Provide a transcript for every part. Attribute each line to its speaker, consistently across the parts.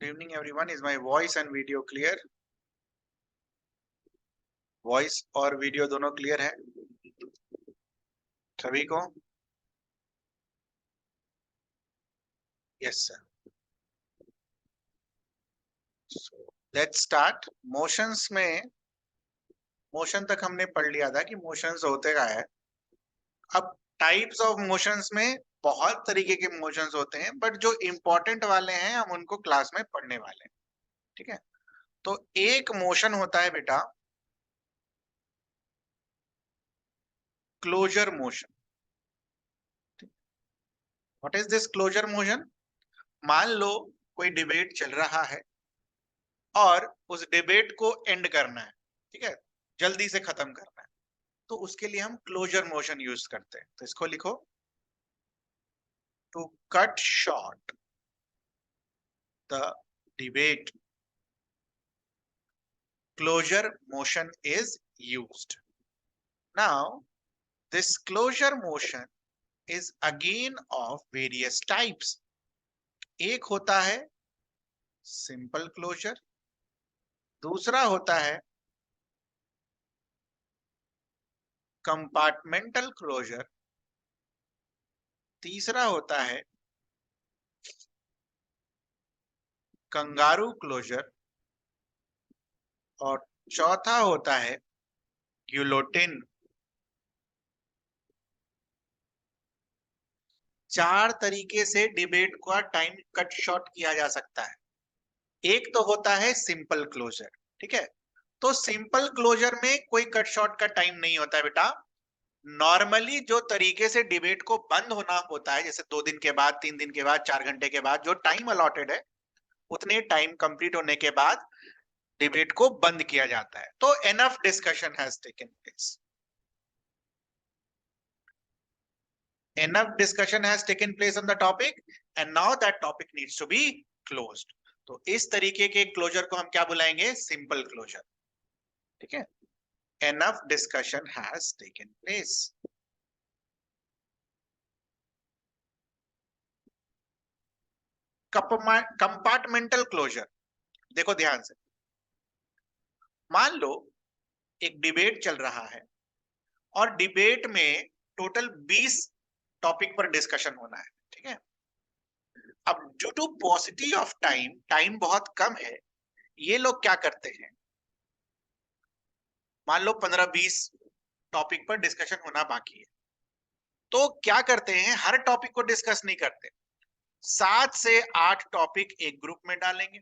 Speaker 1: Good evening, everyone. Is my voice and video clear? Voice और video दोनों clear है सभी को? Yes sir. Let's start. Motions में, मोशन तक हमने पढ़ लिया था कि मोशंस होते क्या है. अब टाइप्स ऑफ मोशंस में बहुत तरीके के मोशंस होते हैं, बट जो इंपॉर्टेंट वाले हैं हम उनको क्लास में पढ़ने वाले हैं. ठीक है. तो एक मोशन होता है बेटा closure motion. What is this closure motion? मान लो कोई डिबेट चल रहा है और उस डिबेट को एंड करना है. ठीक है, जल्दी से खत्म करना है, तो उसके लिए हम क्लोजर मोशन यूज करते हैं. तो इसको लिखो, to cut short the debate closure motion is used. Now this closure motion is again of various types. एक होता है सिंपल क्लोजर, दूसरा होता है कंपार्टमेंटल क्लोजर, तीसरा होता है कंगारू क्लोजर और चौथा होता है गिलोटिन. चार तरीके से डिबेट का टाइम कट शॉर्ट किया जा सकता है. एक तो होता है सिंपल क्लोजर. ठीक है, तो सिंपल क्लोजर में कोई कट शॉर्ट का टाइम नहीं होता है बेटा. नॉर्मली जो तरीके से डिबेट को बंद होना होता है, जैसे 2 दिन के बाद, 3 दिन के बाद, 4 घंटे के बाद, जो टाइम अलॉटेड है उतने टाइम कंप्लीट होने के बाद डिबेट को बंद किया जाता है. तो enough discussion has taken place. Enough discussion has taken place on the topic and now that topic needs to be closed. तो इस तरीके के क्लोजर को हम क्या बुलाएंगे? Simple closure. ठीक है, enough discussion has taken place. Compartmental closure, देखो ध्यान से. मान लो एक डिबेट चल रहा है और डिबेट में टोटल 20 टॉपिक पर डिस्कशन होना है. ठीक है, अब due to paucity of time, time बहुत कम है, ये लोग क्या करते हैं, मान लो 15-20 टॉपिक पर डिस्कशन होना बाकी है, तो क्या करते हैं, हर टॉपिक को डिस्कस नहीं करते. 7 से 8 टॉपिक एक ग्रुप में डालेंगे,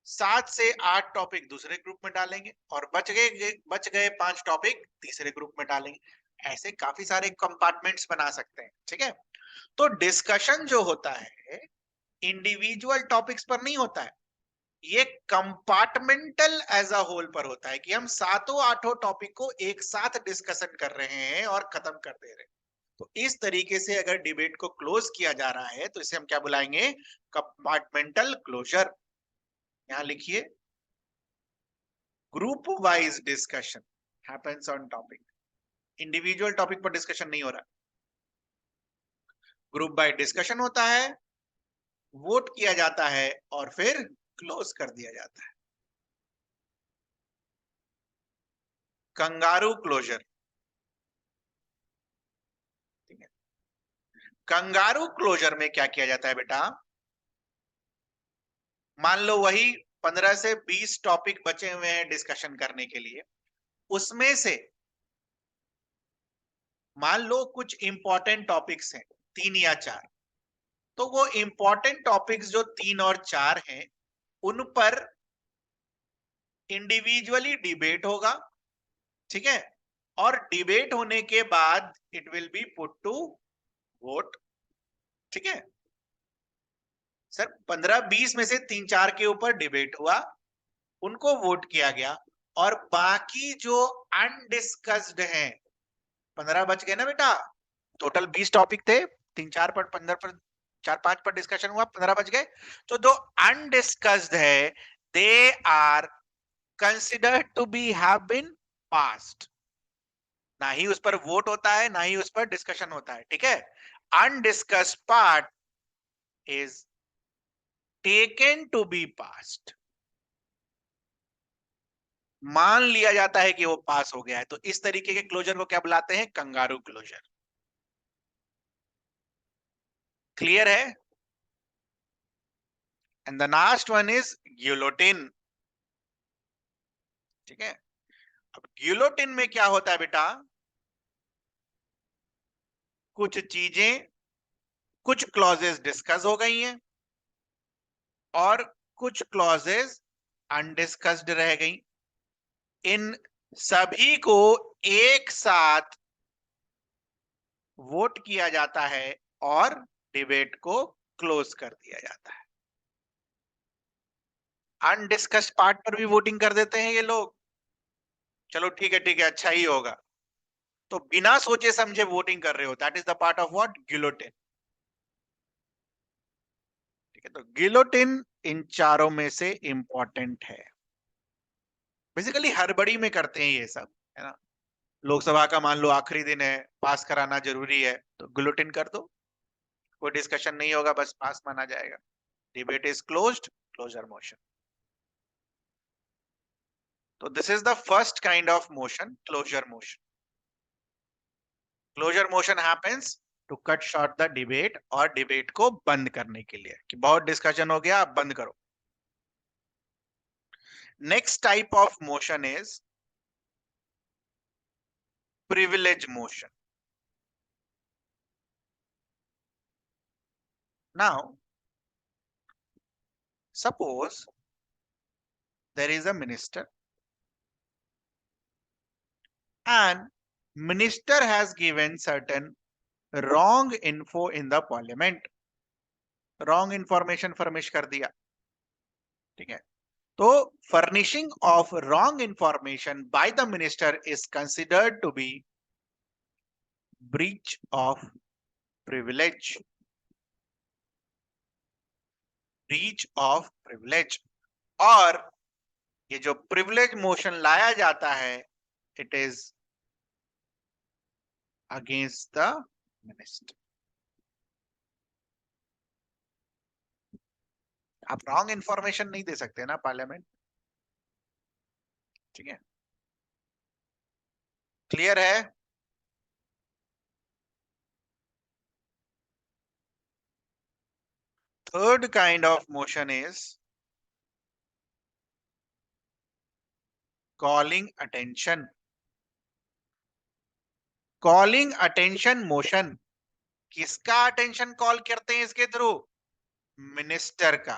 Speaker 1: 7 से 8 टॉपिक दूसरे ग्रुप में डालेंगे और बच गए 5 टॉपिक तीसरे ग्रुप में डालेंगे. ऐसे काफी सारे कंपार्टमेंट्स बना सकते हैं. ठीक है, तो डिस्कशन जो होता है इंडिविजुअल टॉपिक्स पर नहीं होता है, ये कंपार्टमेंटल एज अ होल पर होता है कि हम 7-8 टॉपिक को एक साथ डिस्कशन कर रहे हैं और खत्म कर दे रहे हैं. तो इस तरीके से अगर डिबेट को क्लोज किया जा रहा है तो इसे हम क्या बुलाएंगे? Compartmental closure. यहां लिखिए, group wise discussion happens on topic. Individual topic पर डिस्कशन नहीं हो रहा, ग्रुप वाइज डिस्कशन होता है, वोट किया जाता है और फिर क्लोज कर दिया जाता है. Kangaroo closure. ठीक है, कंगारू क्लोजर में क्या किया जाता है बेटा, मान लो वही 15 से 20 टॉपिक बचे हुए हैं डिस्कशन करने के लिए, उसमें से मान लो कुछ इंपॉर्टेंट टॉपिक्स हैं 3 या 4, तो वो इंपॉर्टेंट टॉपिक्स जो 3 और 4 हैं उन पर इंडिविजुअली डिबेट होगा. ठीक है, और डिबेट होने के बाद it will be put to vote. ठीक है सर, 15-20 में से 3-4 के ऊपर डिबेट हुआ, उनको वोट किया गया और बाकी जो अनडिस्कस्ड हैं, 15 बच गए ना बेटा, टोटल 20 टॉपिक थे, 3-4 पर, 15 पर, 4-5 पर डिस्कशन हुआ, 15 बच गए. तो जो अनडिस्कस्ड है they are considered to be have been passed. ना ही उस पर वोट होता है, ना ही उस पर डिस्कशन होता है. ठीक है, undiscussed part is taken to be passed, मान लिया जाता है कि वो पास हो गया है, तो इस तरीके के क्लोजर को क्या बुलाते हैं? Kangaroo closure. क्लियर है? And the last one is guillotine. ठीक है, अब गिलोटिन में क्या होता है बेटा? कुछ चीजें, कुछ क्लॉजेस डिस्कस हो गई हैं और कुछ क्लॉजेस अनडिस्कस्ड रह गई। इन सभी को एक साथ वोट किया जाता है और डिबेट को क्लोज कर दिया जाता है। अनडिस्कस्ड पार्ट पर भी वोटिंग कर देते हैं ये लोग। चलो ठीक है, ठीक है, अच्छा ही होगा। तो बिना सोचे समझे वोटिंग कर रहे हो, that is the part of what? Guillotine. ठीक है, तो गिलोटिन इन चारों में से इंपॉर्टेंट है। बेसिकली हड़बड़ी में करते हैं ये सब, है ना। लोकसभा का मान लो आखिरी दिन है, पास कराना जरूरी है, तो गिलोटिन कर दो, कोई डिस्कशन नहीं होगा, बस पास माना जाएगा। Debate is closed, closure motion. तो this is the first kind of motion, closure motion. Closure motion happens to cut short the debate, और डिबेट को बंद करने के लिए कि बहुत डिस्कशन हो गया, अब बंद करो। Next type of motion is privilege motion. Now suppose there is a minister and minister has given certain wrong info in the parliament, wrong information furnish कर दिया। ठीक है, तो furnishing of wrong information by the minister is considered to be breach of privilege, breach of privilege। और ये जो privilege motion लाया जाता है, it is against the minister. आप रॉन्ग इंफॉर्मेशन नहीं दे सकते ना पार्लियामेंट। ठीक है, क्लियर है? Third kind of motion is calling attention. Calling attention motion, किसका अटेंशन कॉल करते हैं इसके थ्रू? मिनिस्टर का।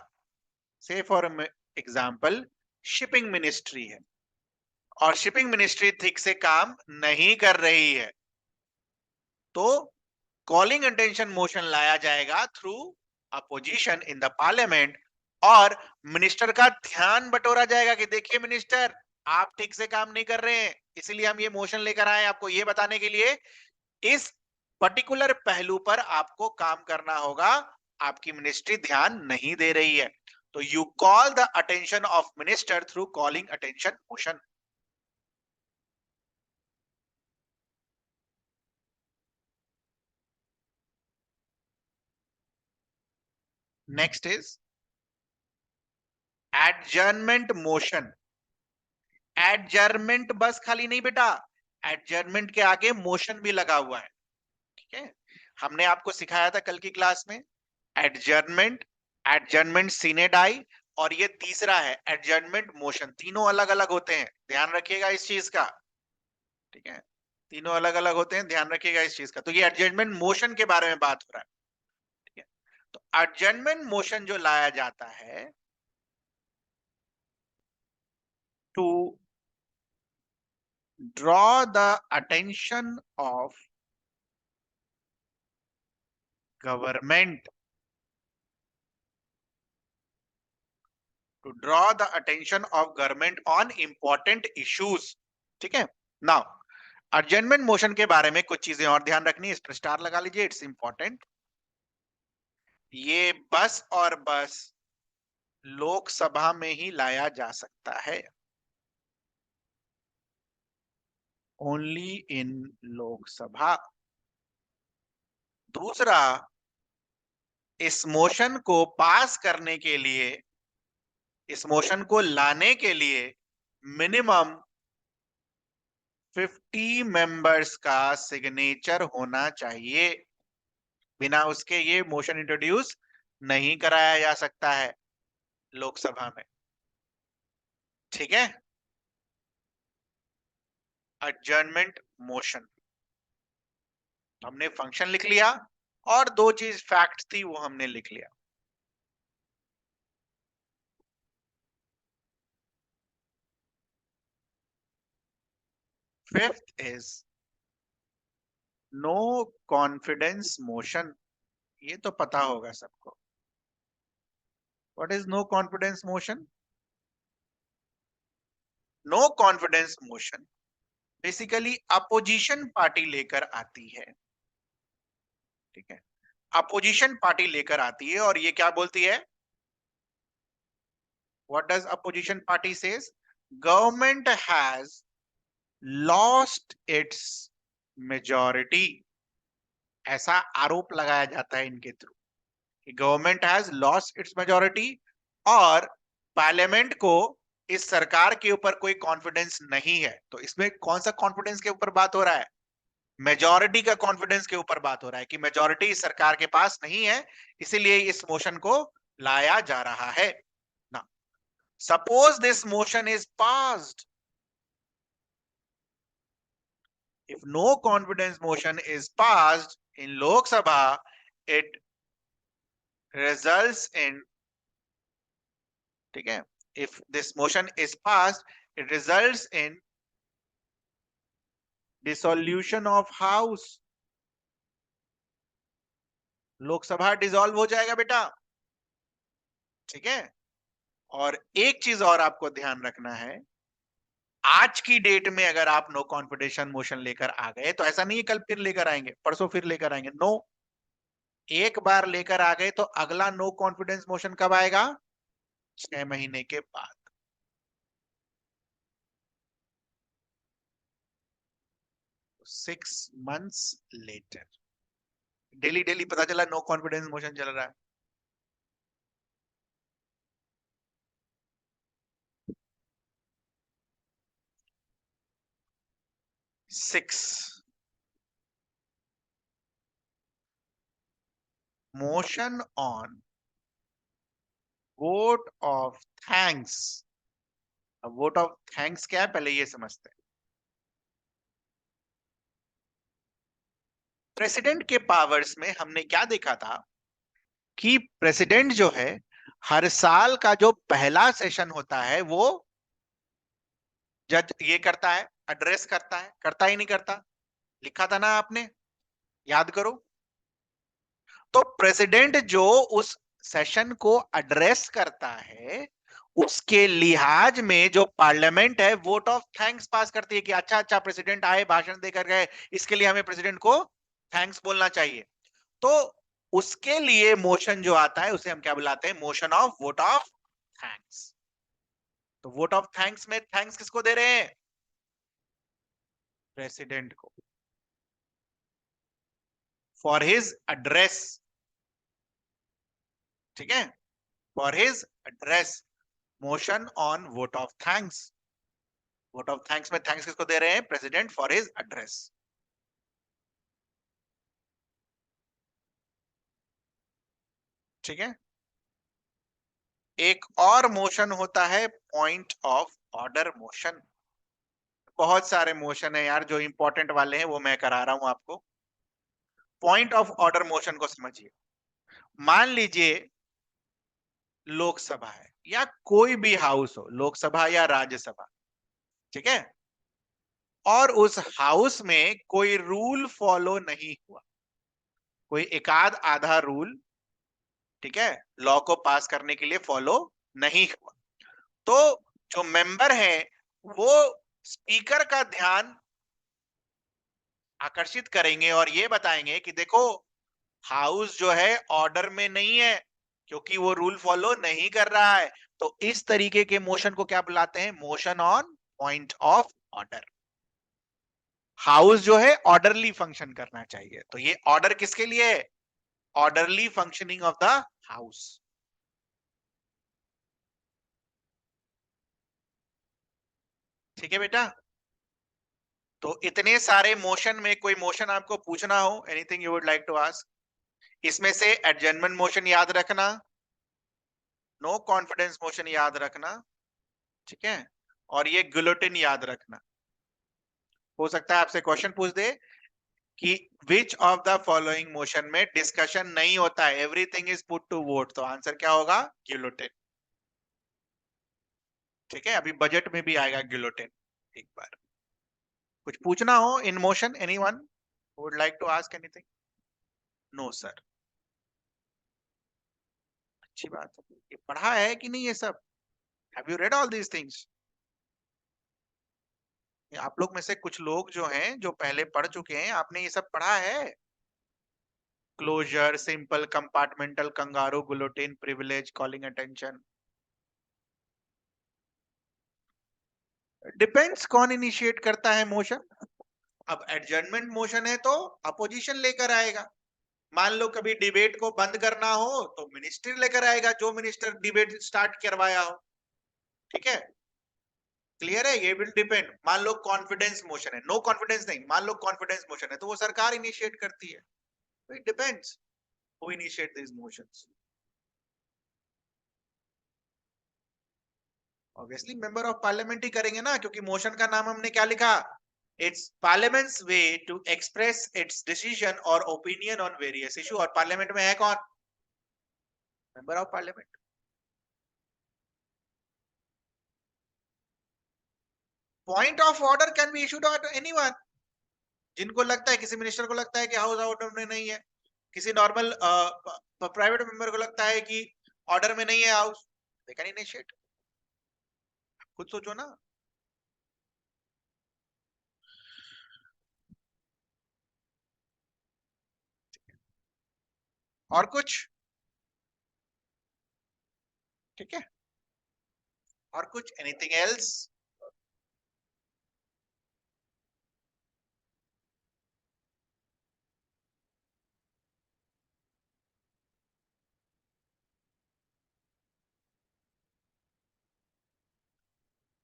Speaker 1: से फॉर एग्जांपल शिपिंग मिनिस्ट्री है और शिपिंग मिनिस्ट्री ठीक से काम नहीं कर रही है, तो कॉलिंग अटेंशन मोशन लाया जाएगा through opposition in the parliament, और मिनिस्टर का ध्यान बटोरा जाएगा कि देखिए मिनिस्टर, आप ठीक से काम नहीं कर रहे हैं, इसीलिए हम ये मोशन लेकर आए आपको ये बताने के लिए, इस पर्टिकुलर पहलू पर आपको काम करना होगा, आपकी मिनिस्ट्री ध्यान नहीं दे रही है। तो you call the attention of minister through calling attention motion. Next is adjournment motion. Adjournment बस खाली नहीं बेटा, एडजर्नमेंट के आगे मोशन भी लगा हुआ है। ठीक है, हमने आपको सिखाया था कल की क्लास में एडजर्नमेंट, एडजर्नमेंट सीने डाई, और ये तीसरा है एडजर्नमेंट मोशन। तीनों अलग अलग होते हैं, ध्यान रखिएगा इस चीज का। ठीक है, तीनों अलग अलग होते हैं, ध्यान रखिएगा इस चीज का। तो ये एडजर्नमेंट मोशन के बारे में बात हो रहा है। ठीक है, तो एडजर्नमेंट मोशन जो लाया जाता है to draw the attention of government, to draw the attention of government on important issues। ठीक है, नाउ अर्जेंटमेंट मोशन के बारे में कुछ चीजें और ध्यान रखनी है, इस पर स्टार लगा लीजिए, इट्स इंपॉर्टेंट। ये बस और बस लोकसभा में ही लाया जा सकता है, ओनली इन लोकसभा। दूसरा, इस मोशन को पास करने के लिए, इस मोशन को लाने के लिए मिनिमम 50 मेंबर्स का सिग्नेचर होना चाहिए। बिना उसके ये मोशन इंट्रोड्यूस नहीं कराया जा सकता है लोकसभा में। ठीक है, एडजर्नमेंट मोशन हमने फंक्शन लिख लिया और दो चीज फैक्ट थी वो हमने लिख लिया। Fifth is no confidence motion. ये तो पता होगा सबको। What is no confidence motion? No confidence motion basically opposition party लेकर आती है। ठीक है, अपोजिशन पार्टी लेकर आती है और ये क्या बोलती है? What does opposition party says? Government has lost its majority. ऐसा आरोप लगाया जाता है इनके थ्रू कि government has lost its majority और पार्लियामेंट को इस सरकार के ऊपर कोई कॉन्फिडेंस नहीं है। तो इसमें कौन सा कॉन्फिडेंस के ऊपर बात हो रहा है? मेजॉरिटी का कॉन्फिडेंस के ऊपर बात हो रहा है कि मेजॉरिटी इस सरकार के पास नहीं है, इसीलिए इस मोशन को लाया जा रहा है ना। Suppose this motion is passed, if no confidence motion is passed in Lok Sabha, it results in, ठीक है, if this motion is passed, it results in dissolution of house. Lok Sabha dissolve हो जाएगा बेटा। ठीक है, और एक चीज और आपको ध्यान रखना है, आज की डेट में अगर आप नो कॉन्फिडेंस मोशन लेकर आ गए तो ऐसा नहीं है कल फिर लेकर आएंगे, परसों फिर लेकर आएंगे। नो, एक बार लेकर आ गए तो अगला नो कॉन्फिडेंस मोशन कब आएगा? 6 महीने के बाद। 6 months later। डेली डेली पता चला नो कॉन्फिडेंस मोशन चल रहा है। Six, motion on vote of thanks. अब वोट ऑफ थैंक्स क्या है पहले ये समझते हैं। प्रेसिडेंट के पावर्स में हमने क्या देखा था कि प्रेसिडेंट जो है हर साल का जो पहला सेशन होता है वो जज ये करता है, एड्रेस करता है, करता ही नहीं करता? लिखा था ना आपने, याद करो। तो प्रेसिडेंट जो उस सेशन को एड्रेस करता है उसके लिहाज में जो पार्लियामेंट है वोट ऑफ थैंक्स पास करती है कि अच्छा अच्छा प्रेसिडेंट आए, भाषण देकर गए, इसके लिए हमें प्रेसिडेंट को थैंक्स बोलना चाहिए। तो उसके लिए मोशन जो आता है उसे हम क्या बुलाते हैं? Motion of vote of thanks. तो वोट ऑफ थैंक्स में थैंक्स किसको दे रहे हैं? प्रेसिडेंट को, फॉर हिज एड्रेस। ठीक है, for his address, motion on vote of thanks. Vote of thanks में थैंक्स किसको दे रहे हैं? President for his address. ठीक है, एक और मोशन होता है पॉइंट ऑफ ऑर्डर मोशन। बहुत सारे मोशन है यार, जो इंपॉर्टेंट वाले हैं वो मैं करा रहा हूं आपको। पॉइंट ऑफ ऑर्डर मोशन को समझिए। मान लीजिए लोकसभा है या कोई भी हाउस हो, लोकसभा या राज्यसभा, ठीक है, और उस हाउस में कोई रूल फॉलो नहीं हुआ, कोई एकाध आधा रूल, ठीक है, लॉ को पास करने के लिए फॉलो नहीं हुआ, तो जो मेंबर है वो स्पीकर का ध्यान आकर्षित करेंगे और ये बताएंगे कि देखो हाउस जो है ऑर्डर में नहीं है क्योंकि वो रूल फॉलो नहीं कर रहा है। तो इस तरीके के मोशन को क्या बुलाते हैं? Motion on point of order. House जो है ऑर्डरली फंक्शन करना चाहिए, तो ये ऑर्डर किसके लिए है? Orderly functioning of the house. ठीक है बेटा। तो इतने सारे मोशन में कोई मोशन आपको पूछना हो, anything you would like to ask? इसमें से एडजर्नमेंट मोशन याद रखना, नो कॉन्फिडेंस मोशन याद रखना, ठीक है, और ये गिलोटिन याद रखना। हो सकता है आपसे क्वेश्चन पूछ दे कि which of the following motion में डिस्कशन नहीं होता है, everything is put to vote, तो आंसर क्या होगा? गिलोटिन। ठीक है, अभी बजट में भी आएगा गिलोटिन एक बार। कुछ पूछना हो in motion, anyone would like to ask anything? No sir. अच्छी बात है, ये पढ़ा है कि नहीं ये सब? Have you read all these things? आप लोग में से कुछ लोग जो हैं, जो पहले पढ़ चुके हैं, आपने ये सब पढ़ा है? Closure, simple, compartmental, kangaroo, guillotine, privilege, calling attention. Depends कौन इनिशिएट करता है मोशन। अब एडजर्नमेंट मोशन है तो अपोजिशन लेकर आएगा। मान लो कभी डिबेट को बंद करना हो तो मिनिस्टर लेकर आएगा, जो मिनिस्टर डिबेट स्टार्ट करवाया हो। ठीक है, क्लियर है? ये विल डिपेंड। मान लो कॉन्फिडेंस मोशन है, नो कॉन्फिडेंस नहीं, मान लो कॉन्फिडेंस मोशन है तो वो सरकार इनिशिएट करती है। तो it depends who initiate this motions. Obviously member of parliament ही करेंगे ना, क्योंकि मोशन का नाम हमने क्या लिखा? It's parliament's way to express its decision और ओपिनियन ऑन वेरियस इशू। और पार्लियामेंट में है कौन? Member of parliament. Point of order can be issued on anyone. जिनको लगता है, किसी मिनिस्टर को लगता है कि हाउस ऑर्डर में नहीं है, किसी नॉर्मल प्राइवेट मेंबर को लगता है कि ऑर्डर में नहीं है हाउस, दे कैन इनिशिएट। खुद सोचो ना। और कुछ? ठीक है, और कुछ? Anything else?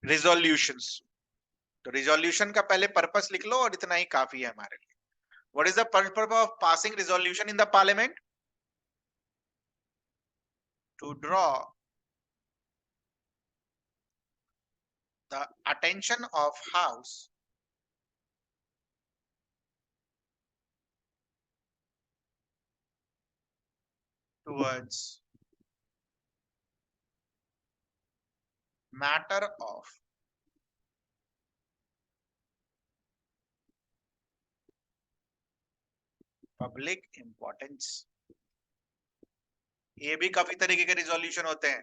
Speaker 1: रिजोल्यूशंस। तो रिजोल्यूशन का पहले पर्पस लिख लो और इतना ही काफी है हमारे लिए। What is the purpose of passing resolution in the parliament? To draw the attention of house towards matter of public importance। ये भी काफी तरीके के रिजोल्यूशन होते हैं,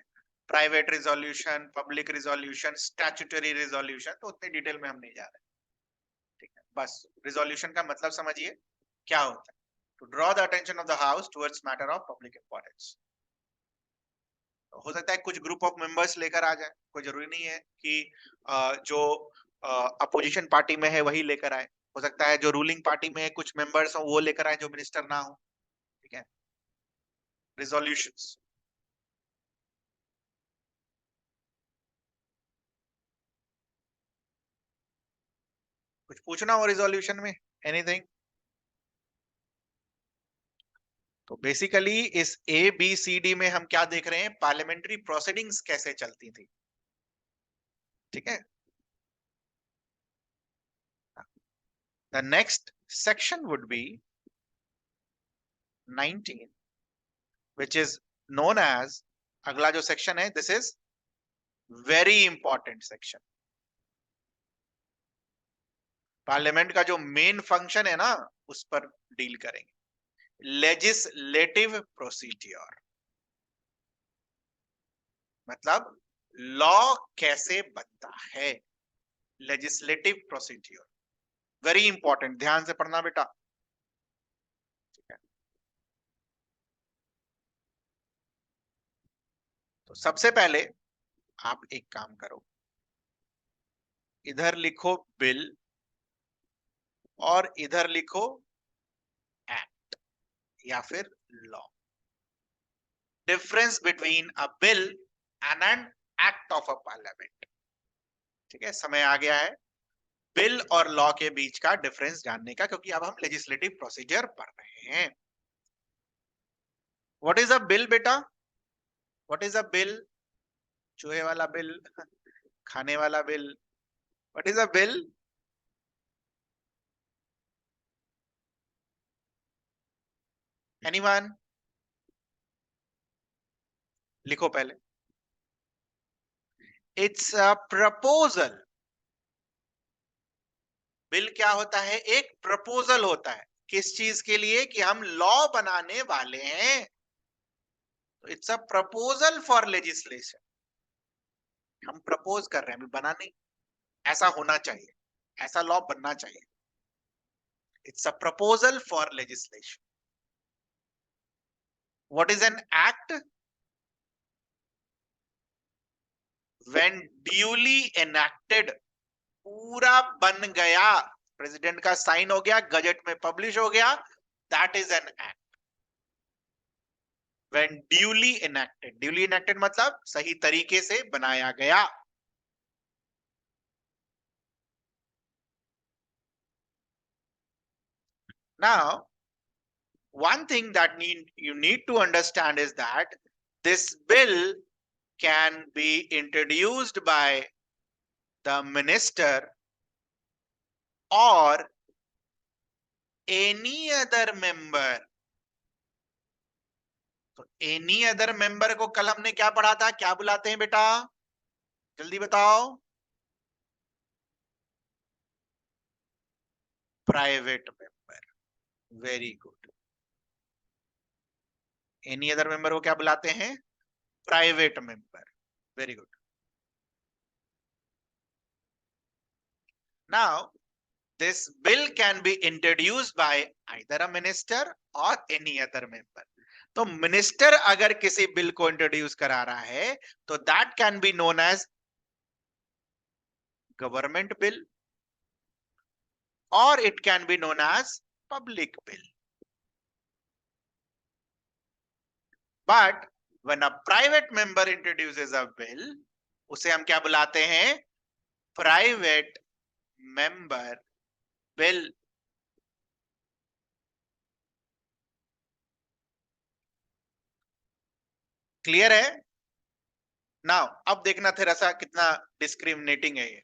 Speaker 1: private resolution, public resolution, statutory resolution, तो उतने डिटेल में हम नहीं जा रहे। ठीक है, बस रिजोल्यूशन का मतलब समझिए क्या होता है। To draw the attention of the house towards matter of public importance. हो सकता है कुछ ग्रुप ऑफ मेंबर्स लेकर आ जाए, कोई जरूरी नहीं है कि जो अपोजिशन पार्टी में है वही लेकर आए। हो सकता है जो रूलिंग पार्टी में है कुछ मेंबर्स हो वो लेकर आए जो मिनिस्टर ना हो। ठीक है, रिजोल्यूशंस। कुछ पूछना हो रिजोल्यूशन में, एनीथिंग? तो बेसिकली इस ए बी सी डी में हम क्या देख रहे हैं? पार्लियामेंट्री प्रोसीडिंग्स कैसे चलती थी। ठीक है, the next section would be 19 which is known as, अगला जो सेक्शन है, this is very important section. Parliament का जो मेन फंक्शन है ना उस पर डील करेंगे। लेजिस्लेटिव प्रोसीजर, मतलब लॉ कैसे बनता है, लेजिस्लेटिव प्रोसीजर। वेरी इंपॉर्टेंट, ध्यान से पढ़ना बेटा। ठीक है, तो सबसे पहले आप एक काम करो, इधर लिखो बिल और इधर लिखो एक्ट या फिर law. Difference between a bill and an act of a parliament. ठीक है, समय आ गया है बिल और लॉ के बीच का डिफरेंस जानने का, क्योंकि अब हम लेजिस्लेटिव प्रोसीजर पढ़ रहे हैं. व्हाट इज अ बिल बेटा? What is a bill? चूहे वाला बिल, खाने वाला bill. What is a bill? Anyone? लिखो पहले. It's a proposal. बिल क्या होता है? एक प्रपोजल होता है. किस चीज के लिए? कि हम लॉ बनाने वाले हैं. तो it's a proposal for legislation. हम प्रपोज कर रहे हैं, अभी बना नहीं. ऐसा होना चाहिए, ऐसा लॉ बनना चाहिए. It's a proposal for legislation. What is an act? When duly enacted, पूरा बन गया, प्रेसिडेंट का साइन हो गया, गजट में पब्लिश हो गया, that is an act. When duly enacted. Duly enacted मतलब सही तरीके से बनाया गया. Now, one thing that you need to understand is that this bill can be introduced by the minister or any other member. तो any other member को कल हमने क्या पढ़ा था? क्या बुलाते हैं बेटा? जल्दी बताओ. Private member. Very good. Any other member को क्या बुलाते हैं? Private member. Very good. Now this bill can be introduced by either a minister or any other member. तो मिनिस्टर अगर किसी बिल को इंट्रोड्यूस करा रहा है तो that can be known as government bill और it can be known as public bill. But when a private member introduces a bill, उसे हम क्या बुलाते हैं? Private member bill. क्लियर है? नाउ अब देखना थोड़ा सा कितना डिस्क्रिमिनेटिंग है ये.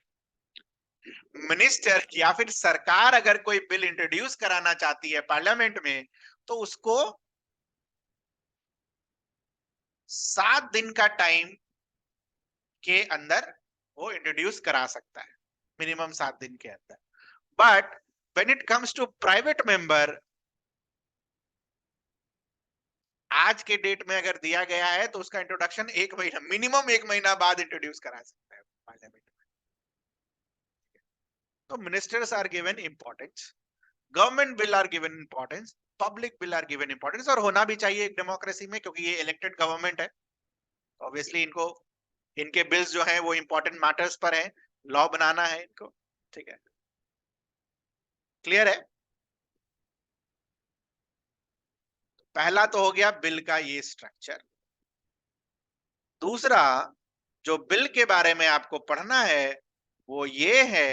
Speaker 1: मिनिस्टर या फिर सरकार अगर कोई बिल इंट्रोड्यूस कराना चाहती है पार्लियामेंट में, तो उसको 7 दिन का टाइम के अंदर वो इंट्रोड्यूस करा सकता है. मिनिमम 7 दिन के अंदर. But when it comes to private member, आज के डेट में अगर दिया गया है तो उसका इंट्रोडक्शन 1 महीना, मिनिमम 1 महीना बाद इंट्रोड्यूस करा सकता है पार्लियामेंट में. तो ministers are given importance, government bill are given importance, public bill are given importance. और होना भी चाहिए एक डेमोक्रेसी में, क्योंकि ये इलेक्टेड गवर्नमेंट है. ऑब्वियसली इनको, इनके बिल्स जो हैं वो इंपॉर्टेंट मैटर्स पर हैं, लॉ बनाना है इनको. ठीक है, क्लियर है? पहला तो हो गया बिल का ये स्ट्रक्चर. दूसरा जो बिल के बारे में आपको पढ़ना है वो ये है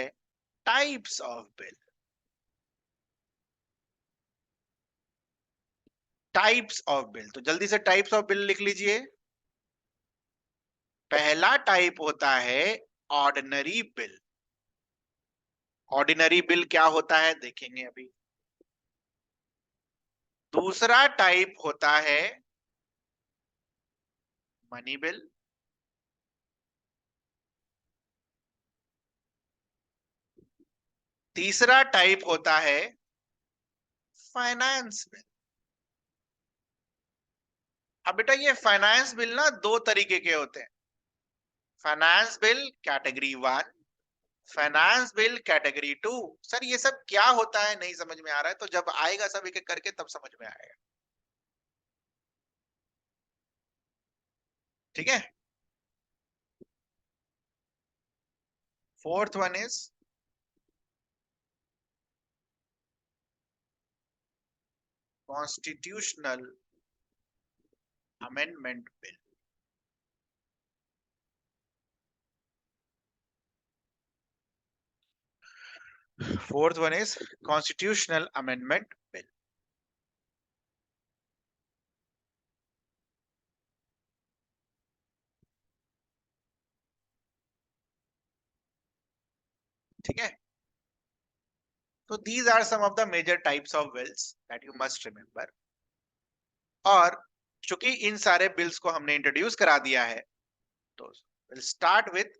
Speaker 1: types of bill. Types of bill. तो जल्दी से टाइप्स ऑफ बिल लिख लीजिए. पहला टाइप होता है ऑर्डिनरी बिल. ऑर्डिनरी बिल क्या होता है देखेंगे अभी. दूसरा टाइप होता है मनी बिल. तीसरा टाइप होता है फाइनेंस बिल. अब बेटा ये फाइनेंस बिल ना 2 तरीके के होते हैं. Finance bill category 1, finance bill category 2. Sir ये सब क्या होता है नहीं समझ में आ रहा है, तो जब आएगा सब एक एक करके तब समझ में आएगा. ठीक है. Fourth one is constitutional amendment bill. Fourth one is constitutional amendment bill. ठीक है, तो these are some of the major types of bills that you must remember। और चूंकि इन सारे बिल्स को हमने इंट्रोड्यूस करा दिया है, तो we'll start with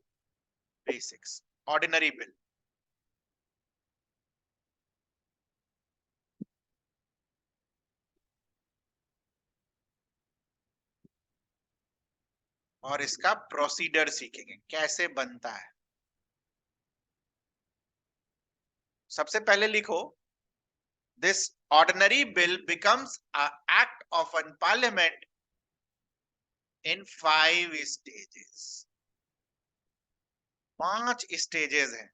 Speaker 1: basics। Ordinary bill, और इसका प्रोसीडर सीखेंगे कैसे बनता है। सबसे पहले लिखो, this ordinary bill becomes a act of an parliament in 5 stages. 5 stages हैं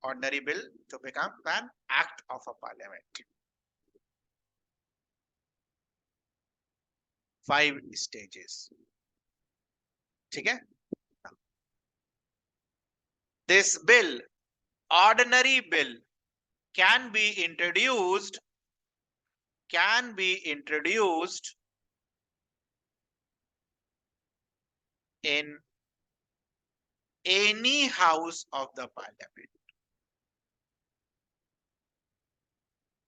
Speaker 1: ordinary bill to become an act of a parliament। 5 stages। ठीक है, this bill, ordinary bill, can be introduced in any house of the parliament।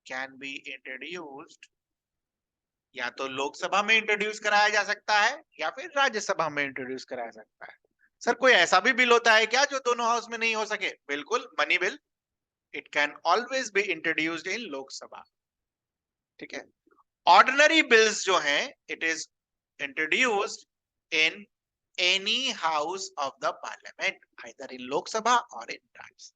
Speaker 1: Can be introduced, या तो लोकसभा में introduce कराया जा सकता है या फिर राज्यसभा में इंट्रोड्यूस कराया सकता है। सर कोई ऐसा भी बिल होता है क्या जो दोनों हाउस में नहीं हो सके? बिल्कुल, money bill, it can always be introduced in Lok Sabha. ठीक है, ऑर्डिनरी बिल्स जो हैं, it is introduced in any house of the parliament, either in Lok Sabha और इन राज्यसभा।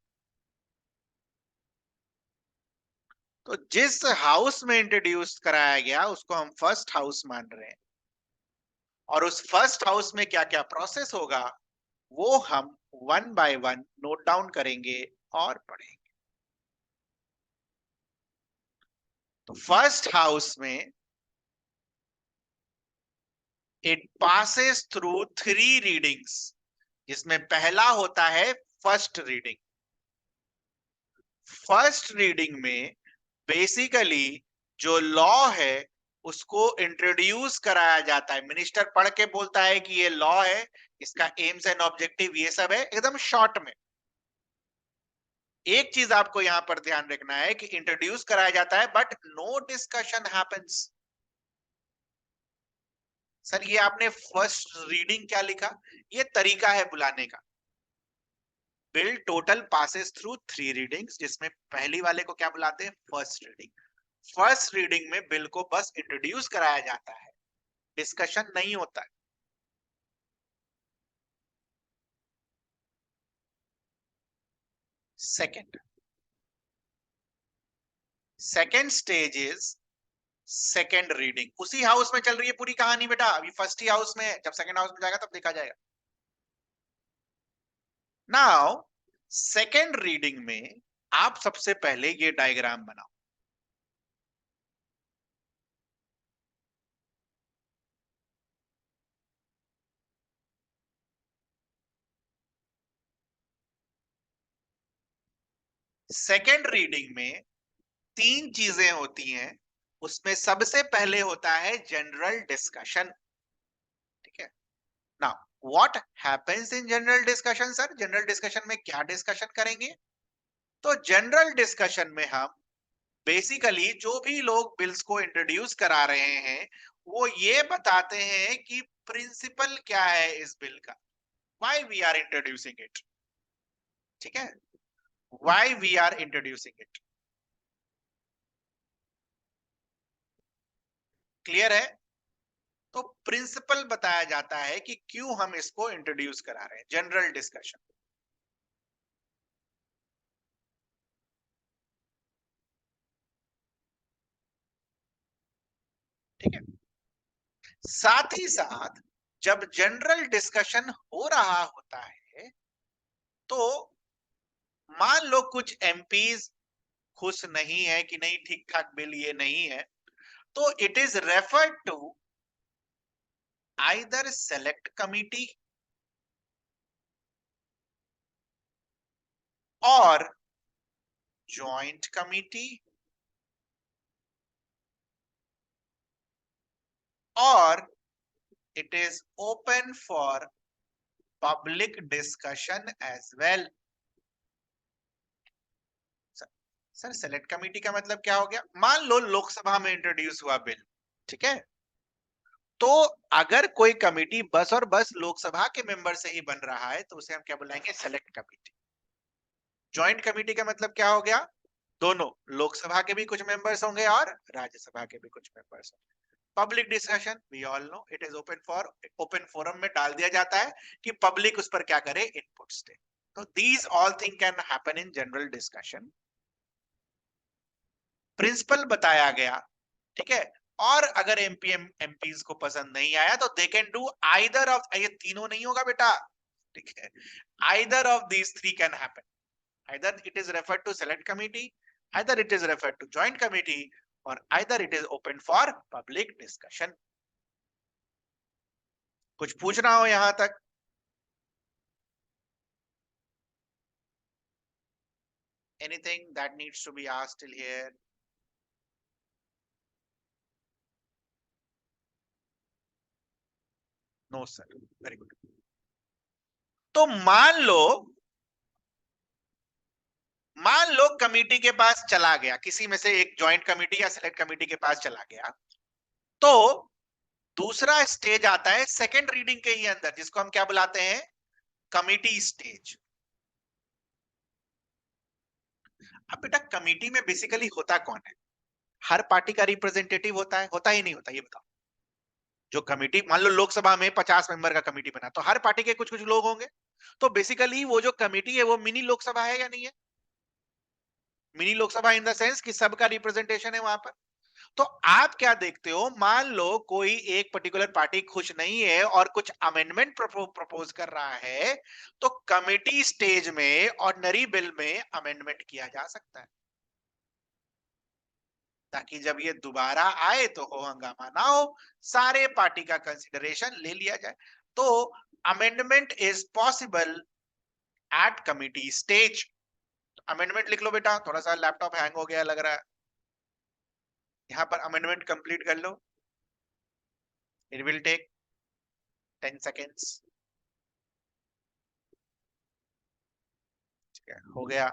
Speaker 1: तो जिस हाउस में इंट्रोड्यूस कराया गया उसको हम फर्स्ट हाउस मान रहे हैं, और उस फर्स्ट हाउस में क्या क्या प्रोसेस होगा वो हम 1 बाय 1 नोट डाउन करेंगे और पढ़ेंगे। तो फर्स्ट हाउस में इट पासेस थ्रू 3 रीडिंग्स, जिसमें पहला होता है फर्स्ट रीडिंग। फर्स्ट रीडिंग में बेसिकली जो लॉ है उसको इंट्रोड्यूस कराया जाता है। मिनिस्टर पढ़ के बोलता है कि ये लॉ है, इसका एम्स एंड ऑब्जेक्टिव ये सब है, एकदम शॉर्ट में। एक चीज आपको यहां पर ध्यान रखना है कि इंट्रोड्यूस कराया जाता है but no discussion happens. Sir ये आपने फर्स्ट रीडिंग क्या लिखा? ये तरीका है बुलाने का। Bill total passes through 3 readings, जिसमें पहली वाले को क्या बुलाते हैं? First reading. फर्स्ट रीडिंग में बिल को बस इंट्रोड्यूस कराया जाता है, डिस्कशन नहीं होता है। Second stage is second reading. उसी हाउस में चल रही है पूरी कहानी बेटा, अभी फर्स्ट ही हाउस में है, जब सेकेंड हाउस में जाएगा तब देखा जाएगा। नाउ सेकेंड रीडिंग में आप सबसे पहले ये डायग्राम बनाओ। सेकेंड रीडिंग में 3 चीजें होती हैं, उसमें सबसे पहले होता है जनरल डिस्कशन। ठीक है, now what happens in general discussion? Sir general discussion में क्या डिस्कशन करेंगे? तो जनरल डिस्कशन में हम बेसिकली जो भी लोग बिल्स को इंट्रोड्यूस करा रहे हैं वो ये बताते हैं कि प्रिंसिपल क्या है इस बिल का, why we are introducing it. ठीक है, why we are introducing it. Clear है? तो प्रिंसिपल बताया जाता है कि क्यों हम इसको इंट्रोड्यूस करा रहे हैं, जनरल डिस्कशन। ठीक है, साथ ही साथ जब जनरल डिस्कशन हो रहा होता है तो मान लो कुछ एमपीज खुश नहीं है कि नहीं ठीक ठाक बिल ये नहीं है, तो it is referred to either select committee or joint committee or it is open for public discussion as well. Sir select committee का मतलब क्या हो गया? मान लो लोकसभा में इंट्रोड्यूस हुआ बिल, ठीक है, तो अगर कोई कमेटी बस और बस लोकसभा के मेंबर से ही बन रहा है तो उसे हम क्या बुलाएंगे? Select committee. जॉइंट कमेटी का मतलब क्या हो गया? दोनों, लोकसभा के भी कुछ मेंबर्स होंगे और राज्यसभा के भी कुछ मेंबर्स होंगे। Public discussion we all know it is open for, open forum में डाल दिया जाता है कि पब्लिक उस पर क्या करे? इनपुट्स दे। तो these all thing can happen in general discussion. Principle बताया गया, ठीक है, और अगर एमपीज को पसंद नहीं आया तो they can do either of, ये तीनों नहीं होगा बेटा, ठीक है, either of these three can happen, either it is referred to select committee, either it is referred to joint committee और either it is open for public discussion. कुछ पूछना हो यहां तक? Anything that needs to be asked till here? No sir, very good. तो मान लो committee के पास चला गया, किसी में से एक जॉइंट कमेटी या सेलेक्ट कमेटी के पास चला गया, तो दूसरा स्टेज आता है सेकंड रीडिंग के ही अंदर, जिसको हम क्या बुलाते हैं? Committee stage. अब बेटा कमेटी में बेसिकली होता कौन है? हर पार्टी का रिप्रेजेंटेटिव होता है, होता ही नहीं होता? ये बताओ। जो कमेटी, मान लो लोकसभा में 50 मेंबर का कमेटी बना, तो हर पार्टी के कुछ कुछ लोग होंगे, तो बेसिकली वो जो कमेटी है वो मिनी लोकसभा है या नहीं है? Mini Lok Sabha in the sense कि सबका रिप्रेजेंटेशन है वहां पर। तो आप क्या देखते हो, मान लो कोई एक पर्टिकुलर पार्टी खुश नहीं है और कुछ अमेंडमेंट प्रपोज कर रहा है, तो कमेटी स्टेज में ऑर्डिनरी बिल में अमेंडमेंट किया जा सकता है, ताकि जब ये दोबारा आए तो हो हंगामा ना हो, सारे पार्टी का कंसिडरेशन ले लिया जाए। तो amendment is possible at committee stage. Amendment लिख लो बेटा, थोड़ा सा लैपटॉप हैंग हो गया लग रहा है, यहां पर अमेंडमेंट कंप्लीट कर लो, इट विल टेक 10 सेकेंड्स। हो गया,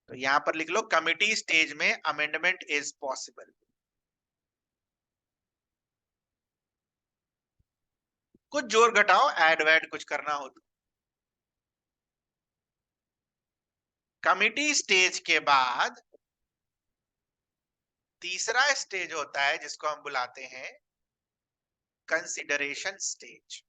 Speaker 1: तो यहां पर लिख लो कमिटी स्टेज में अमेंडमेंट इज पॉसिबल। कुछ जोर घटाओ, ऐड वैड कुछ करना हो तो। कमिटी स्टेज के बाद तीसरा स्टेज होता है जिसको हम बुलाते हैं consideration stage.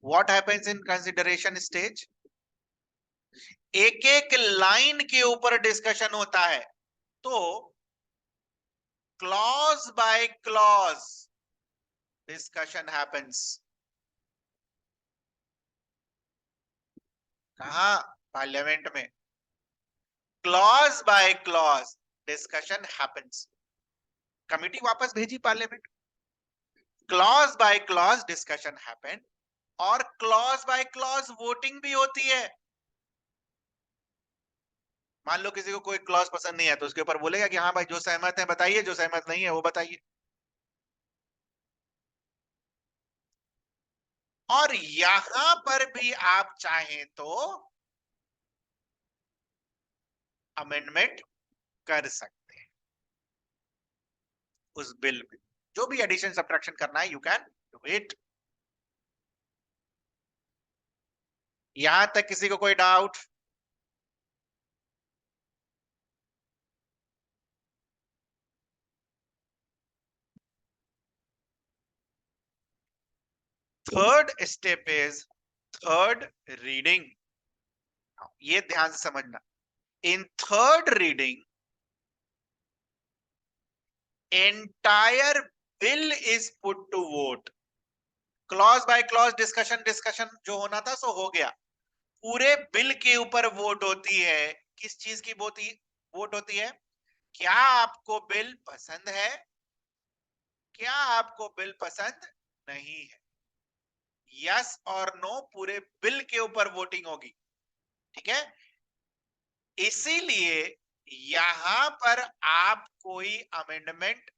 Speaker 1: What happens in consideration stage? एक एक लाइन के ऊपर डिस्कशन होता है, तो clause by clause discussion happens. कहा? पार्लियामेंट में clause by clause discussion happens. Committee वापस भेजी parliament, clause by clause discussion happen और क्लॉज बाय क्लॉज वोटिंग भी होती है। मान लो किसी को कोई क्लॉज पसंद नहीं है तो उसके ऊपर बोलेगा कि हाँ भाई जो सहमत है बताइए, जो सहमत नहीं है वो बताइए। और यहां पर भी आप चाहें तो अमेंडमेंट कर सकते हैं उस बिल में, जो भी एडिशन सब्ट्रैक्शन करना है यू कैन डू इट। यहां तक किसी को कोई doubt? Third step is third reading. ये ध्यान से समझना, in third reading entire bill is put to vote। Clause by clause discussion जो होना था सो हो गया, पूरे बिल के ऊपर वोट होती है। किस चीज की? वोट होती है, क्या आपको बिल पसंद है, क्या आपको बिल पसंद नहीं है। यस और नो पूरे बिल के ऊपर वोटिंग होगी, ठीक है। इसीलिए यहां पर आप कोई अमेंडमेंट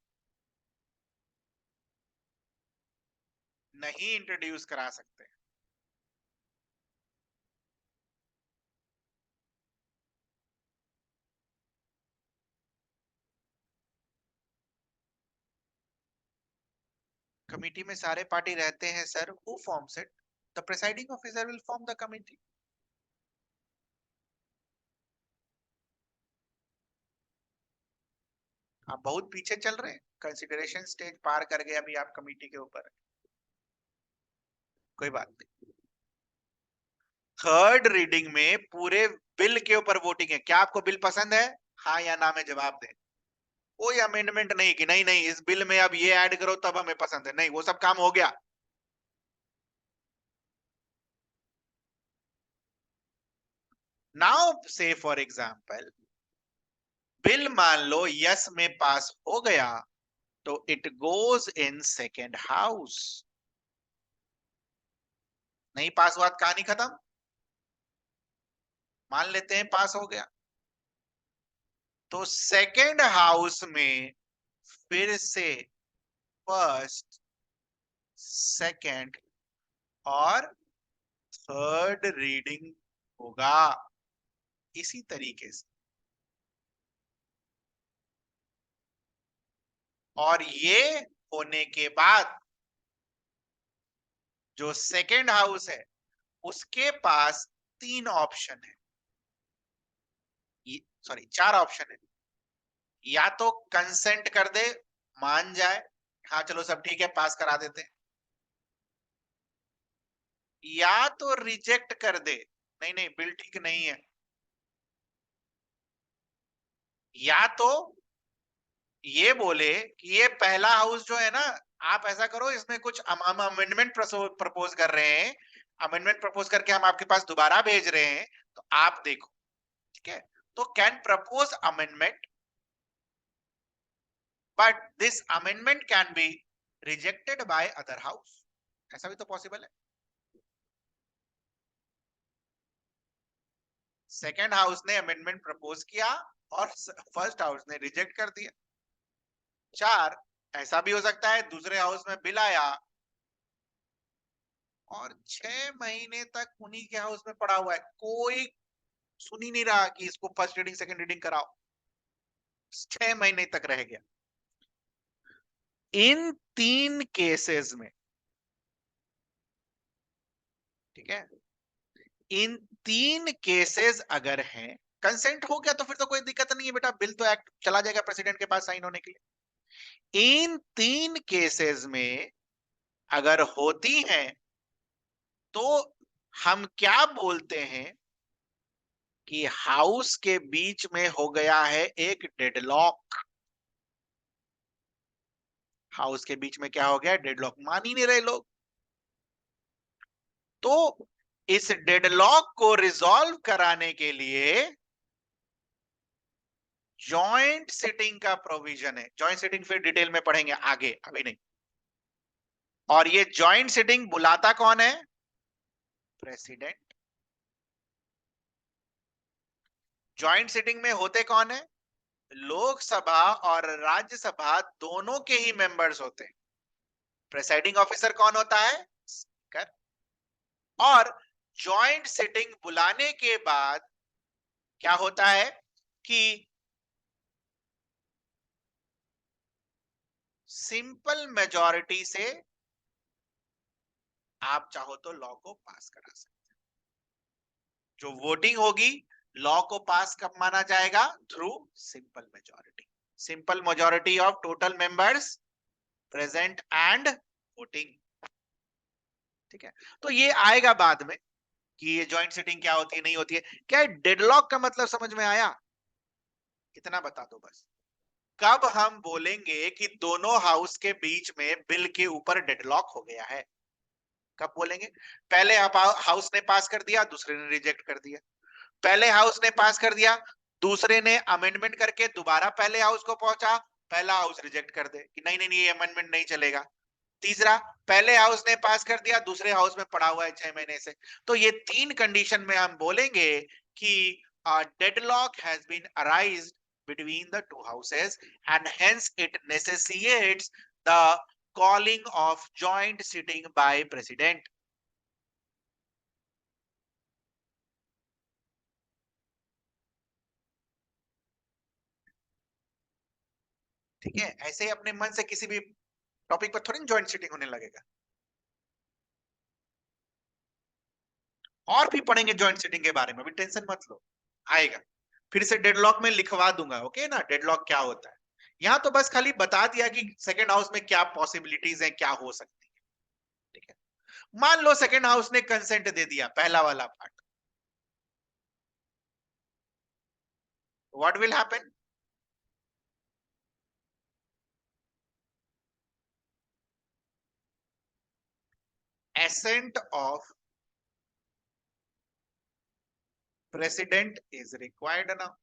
Speaker 1: नहीं इंट्रोड्यूस करा सकते। कमिटी में सारे पार्टी रहते हैं sir, who forms it? The presiding officer will form the committee. आप बहुत पीछे चल रहे हैं, कंसिडरेशन स्टेज पार कर गए, अभी आप कमिटी के ऊपर। कोई बात नहीं, थर्ड रीडिंग में पूरे बिल के ऊपर वोटिंग है। क्या आपको बिल पसंद है, हाँ या ना में जवाब दें। कोई अमेंडमेंट नहीं कि नहीं नहीं इस बिल में अब ये ऐड करो तब हमें पसंद है, नहीं, वो सब काम हो गया। नाउ से फॉर एग्जाम्पल बिल मान लो यस में पास हो गया, तो it goes in second house. नहीं पास हुआ, कहानी खत्म। मान लेते हैं पास हो गया, तो सेकेंड हाउस में फिर से फर्स्ट, सेकेंड और थर्ड रीडिंग होगा इसी तरीके से। और ये होने के बाद जो सेकेंड हाउस है उसके पास तीन ऑप्शन है, सॉरी चार ऑप्शन है। या तो कंसेंट कर दे, मान जाए, हाँ चलो सब ठीक है पास करा देते हैं। या तो रिजेक्ट कर दे, नहीं नहीं बिल ठीक नहीं है। या तो ये बोले कि ये पहला हाउस जो है ना, आप ऐसा करो इसमें कुछ हम अमेंडमेंट प्रपोज कर रहे हैं, अमेंडमेंट प्रपोज करके हम आपके पास दोबारा भेज रहे हैं, तो आप देखो, ठीक है। तो can propose amendment, but this amendment can be rejected by other house, ऐसा भी तो पॉसिबल है। सेकेंड हाउस ने अमेंडमेंट प्रपोज किया और फर्स्ट हाउस ने रिजेक्ट कर दिया। चार, ऐसा भी हो सकता है दूसरे हाउस में बिल आया और 6 महीने तक उन्हीं के हाउस में पड़ा हुआ है, कोई सुन ही नहीं रहा कि इसको फर्स्ट रीडिंग सेकंड रीडिंग कराओ, 6 महीने तक रह गया। इन तीन केसेस में, ठीक है, इन तीन केसेस अगर हैं, कंसेंट हो गया तो फिर तो कोई दिक्कत नहीं है बेटा, बिल तो एक्ट चला जाएगा प्रेसिडेंट के पास साइन होने के लिए। इन तीन केसेस में अगर होती हैं तो हम क्या बोलते हैं कि हाउस के बीच में हो गया है एक डेडलॉक। हाउस के बीच में क्या हो गया, डेडलॉक, मान ही नहीं रहे लोग। तो इस डेडलॉक को रिजॉल्व कराने के लिए जॉइंट सिटिंग का प्रोविजन है। जॉइंट सिटिंग फिर डिटेल में पढ़ेंगे आगे, अभी नहीं। और ये जॉइंट सिटिंग बुलाता कौन है, प्रेसिडेंट। जॉइंट सिटिंग में होते कौन है, लोकसभा और राज्यसभा दोनों के ही मेंबर्स होते हैं। प्रेसाइडिंग ऑफिसर कौन होता है, स्पीकर। और जॉइंट सिटिंग बुलाने के बाद क्या होता है कि सिंपल मेजॉरिटी से आप चाहो तो लॉ को पास करा सकते हैं। जो वोटिंग होगी, लॉ को पास कब माना जाएगा, through simple majority. Simple majority of total members present and voting, ठीक है। तो ये आएगा बाद में कि ये जॉइंट सिटिंग क्या होती है नहीं होती है। क्या डेडलॉक का मतलब समझ में आया, इतना बता दो बस। कब हम बोलेंगे कि दोनों हाउस के बीच में बिल के ऊपर डेडलॉक हो गया है, कब बोलेंगे? पहले हाउस ने पास कर दिया, दूसरे ने रिजेक्ट कर दिया। पहले हाउस ने पास कर दिया, दूसरे ने अमेंडमेंट करके दोबारा पहले हाउस को पहुंचा, पहला हाउस रिजेक्ट कर दे कि नहीं नहीं नहीं, ये अमेंडमेंट नहीं चलेगा। तीसरा, पहले हाउस ने पास कर दिया, दूसरे हाउस में पड़ा हुआ है 6 महीने से। तो ये 3 कंडीशन में हम बोलेंगे कि deadlock has been arised between the two houses and hence it necessitates the calling of joint sitting by president. ठीक है, ऐसे ही अपने मन से किसी भी टॉपिक पर थोड़ी जॉइंट सिटिंग होने लगेगा। और भी पढ़ेंगे जॉइंट सिटिंग के बारे में, भी टेंशन मत लो, आएगा। फिर से डेडलॉक में लिखवा दूंगा, ओके ना, डेडलॉक क्या होता है। यहाँ तो बस खाली बता दिया कि सेकेंड हाउस में क्या पॉसिबिलिटीज है, क्या हो सकती है। ठीक है, मान लो सेकेंड हाउस ने कंसेंट दे दिया, पहला वाला part, what will happen? Ascent of president is required now.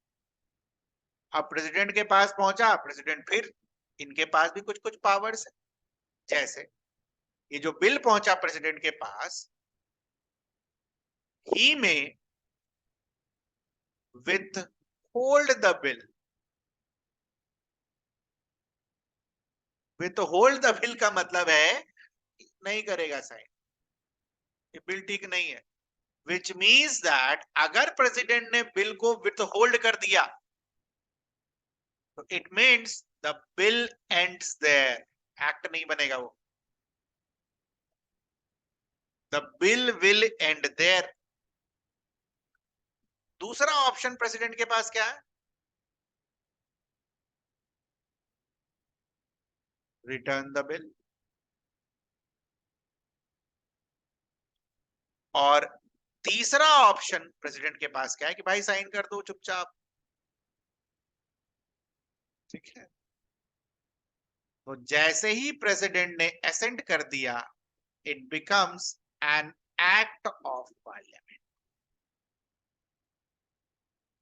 Speaker 1: अब प्रेसिडेंट के पास पहुंचा, प्रेसिडेंट फिर इनके पास भी कुछ कुछ पावर्स है। जैसे ये जो बिल पहुंचा प्रेसिडेंट के पास, ही में with hold the bill. With hold the bill का मतलब है नहीं करेगा साइन, ये बिल ठीक नहीं है। विच मीन्स दैट अगर प्रेसिडेंट ने बिल को विथ होल्ड कर दिया तो it means the bill ends there, act नहीं बनेगा वो, the bill will end there. दूसरा ऑप्शन प्रेसिडेंट के पास क्या है? Return the bill. और तीसरा ऑप्शन प्रेसिडेंट के पास क्या है कि भाई साइन कर दो चुपचाप। ठीक है, तो जैसे ही प्रेसिडेंट ने एसेंट कर दिया, it becomes an act of parliament.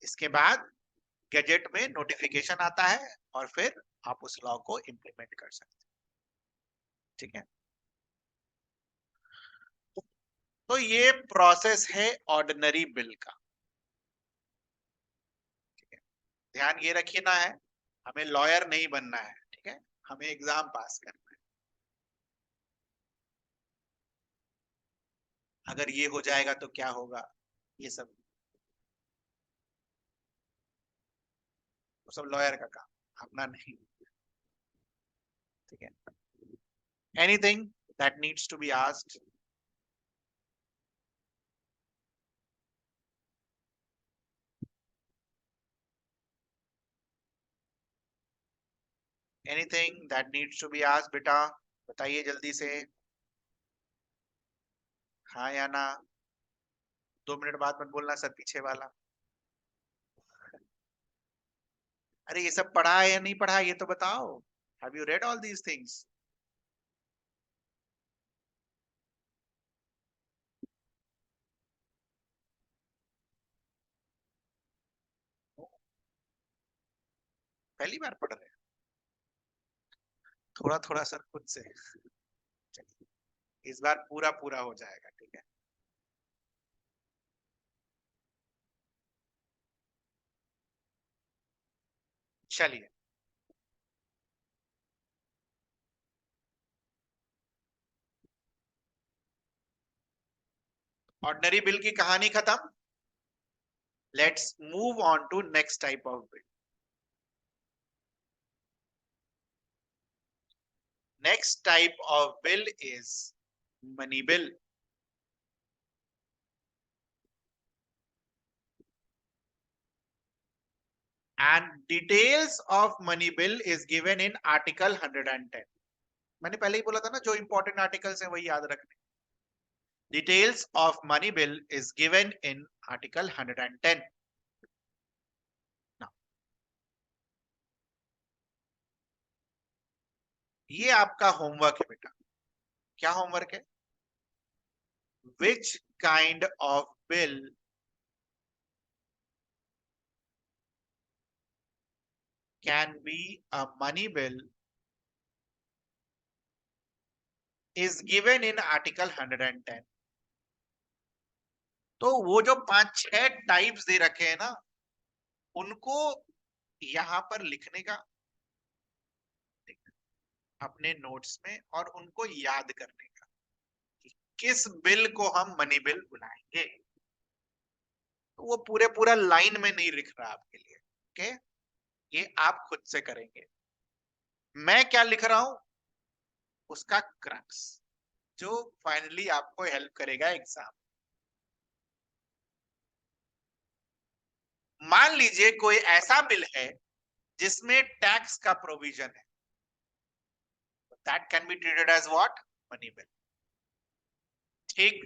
Speaker 1: इसके बाद गैजेट में नोटिफिकेशन आता है और फिर आप उस लॉ को इंप्लीमेंट कर सकते हैं। ठीक है, तो ये प्रोसेस है ऑर्डिनरी बिल का। ठीक है, ध्यान ये रखिए ना है, हमें लॉयर नहीं बनना है। ठीक है, हमें एग्जाम पास करना है। अगर ये हो जाएगा तो क्या होगा, ये सब वो सब लॉयर का काम, अपना नहीं। ठीक है, anything that needs to be asked? Anything that needs to be asked बेटा, बताइए जल्दी से, हाँ या ना। 2 मिनट बाद मत बोलना सर पीछे वाला। अरे ये सब पढ़ा है या नहीं पढ़ा, ये तो बताओ। Have you read all these things? पहली बार पढ़ रहे हैं? थोड़ा थोड़ा सर खुद से। चलिए, इस बार पूरा पूरा हो जाएगा। ठीक है, चलिए। ऑर्डिनरी बिल की कहानी खत्म। Let's move on to next type of bill. Next type of bill is money bill. And details of money bill is given in article 110। मैंने पहले ही बोला था ना, जो इंपॉर्टेंट आर्टिकल्स हैं वही याद रखने। Details of money bill is given in Article 110. Now, ये आपका होमवर्क है बेटा। क्या होमवर्क है? Which kind of bill can be a money bill is given in article 110. तो वो जो 5-6 टाइप्स दे रखे हैं ना, उनको यहां पर लिखने का अपने नोट्स में, और उनको याद करने का कि किस बिल को हम मनी बिल बुलाएंगे। तो वो पूरा लाइन में नहीं लिख रहा आपके लिए, ओके? ये आप खुद से करेंगे। मैं क्या लिख रहा हूं, उसका क्रक्स, जो फाइनली आपको हेल्प करेगा एग्जाम। मान लीजिए कोई ऐसा बिल है जिसमें टैक्स का प्रोविजन है, that can be treated as what, money bill. ठीक,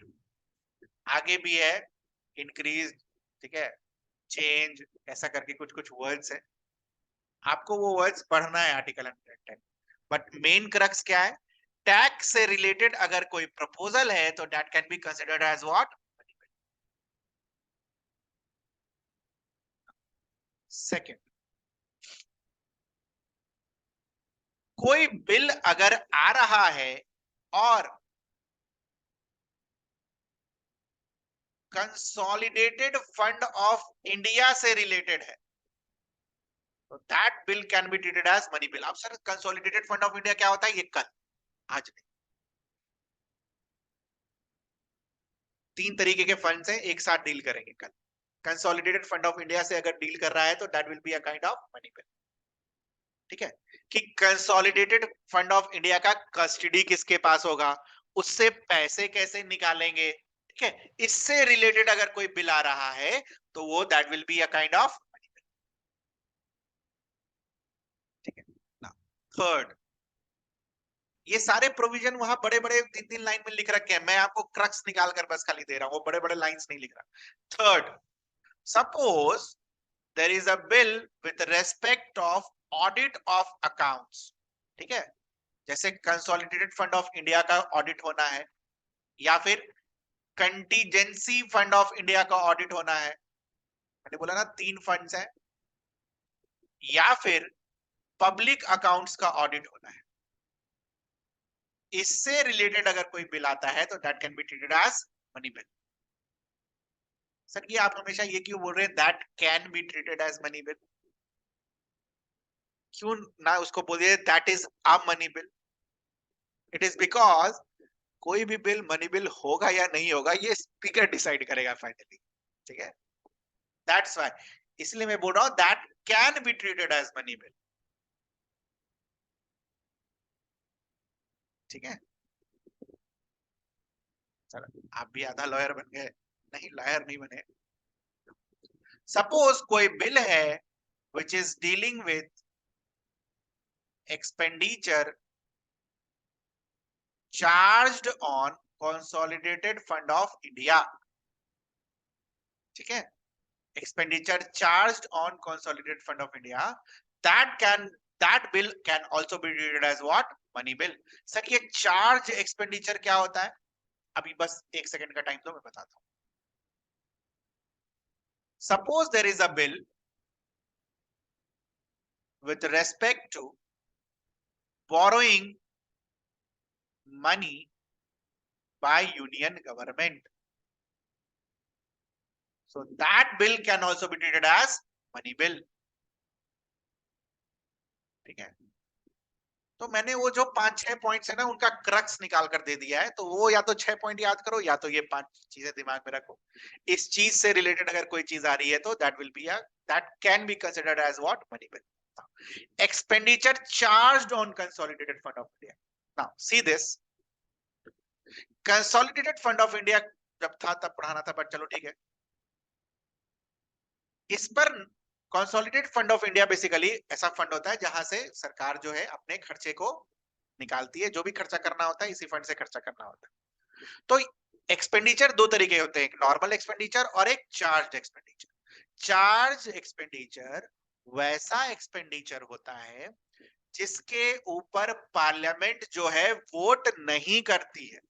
Speaker 1: आगे भी है इंक्रीज, ठीक है, चेंज, ऐसा करके कुछ कुछ वर्ड्स है, आपको वो वर्ड्स पढ़ना है आर्टिकल 110। बट मेन क्रक्स क्या है, टैक्स से रिलेटेड अगर कोई प्रपोजल है तो that can be considered as what, money bill. Second, कोई बिल अगर आ रहा है और कंसोलिडेटेड फंड ऑफ इंडिया से रिलेटेड है, तो that bill can be treated as money bill. अब sir consolidated fund of India क्या होता है, ये कल, आज नहीं। 3 तरीके के फंड्स हैं, एक साथ डील करेंगे कल। कंसोलिडेटेड फंड ऑफ इंडिया से अगर डील कर रहा है तो that will be a kind of money bill. ठीक है, कि कंसोलिडेटेड फंड ऑफ इंडिया का कस्टडी किसके पास होगा, उससे पैसे कैसे निकालेंगे, ठीक है, इससे रिलेटेड अगर कोई बिल आ रहा है तो वो that will be a kind of money bill. ठीक है ना। थर्ड, ये सारे प्रोविजन वहां बड़े बड़े 3-3 लाइन में लिख रखे हैं, मैं आपको क्रक्स निकाल कर बस खाली दे रहा हूं, वो बड़े बड़े लाइंस नहीं लिख रहा। Third, suppose there is a bill with respect of audit of accounts, ठीक है, जैसे कंसोलिडेटेड फंड ऑफ इंडिया का ऑडिट होना है, या फिर कंटीजेंसी फंड ऑफ इंडिया का ऑडिट होना है, मैंने बोला ना 3 फंड्स हैं, या फिर पब्लिक अकाउंट्स का ऑडिट होना है, इससे रिलेटेड अगर कोई बिल आता है तो that can be treated as money bill. Sir ये आप हमेशा ये क्यों बोल रहे हैं that can be treated as money bill, क्यों ना उसको बोलिए that is a money bill? It is because कोई भी बिल मनी बिल होगा या नहीं होगा ये स्पीकर डिसाइड करेगा फाइनली, ठीक है, दैट्स व्हाई, इसलिए मैं बोल रहा हूं that can be treated as money bill. ठीक है, चलो आप भी आधा लॉयर बन गए, नहीं लॉयर नहीं बने। सपोज कोई बिल है which is dealing with expenditure charged on consolidated fund of India, ठीक है, expenditure charged on consolidated fund of India, that bill can also be treated as what, money bill। Sir ये charge expenditure क्या होता है, अभी बस 1 second का time दो, मैं बताता हूं। Suppose there is a bill with respect to borrowing money by union government, so that bill can also be treated as money bill। ठीक है, तो मैंने वो जो 5-6 पॉइंट्स है ना उनका क्रक्स निकाल कर दे दिया है, तो वो या तो 6 पॉइंट याद करो या तो ये 5 चीजें दिमाग में रखो। इस चीज से रिलेटेड अगर कोई चीज आ रही है तो that will be that can be considered as what, money bill. Expenditure charged on consolidated fund of India, now see this, consolidated fund of India जब था तब पढ़ाना था, बट चलो ठीक है, इस पर consolidated fund of India basically ऐसा फंड होता है जहां से सरकार जो है अपने खर्चे को निकालती है, जो भी खर्चा करना होता है इसी फंड से खर्चा करना होता है। तो एक्सपेंडिचर 2 तरीके होते हैं, एक नॉर्मल एक्सपेंडिचर और एक चार्ज एक्सपेंडिचर। चार्ज एक्सपेंडिचर वैसा एक्सपेंडिचर होता है जिसके ऊपर पार्लियामेंट जो है वोट नहीं करती है,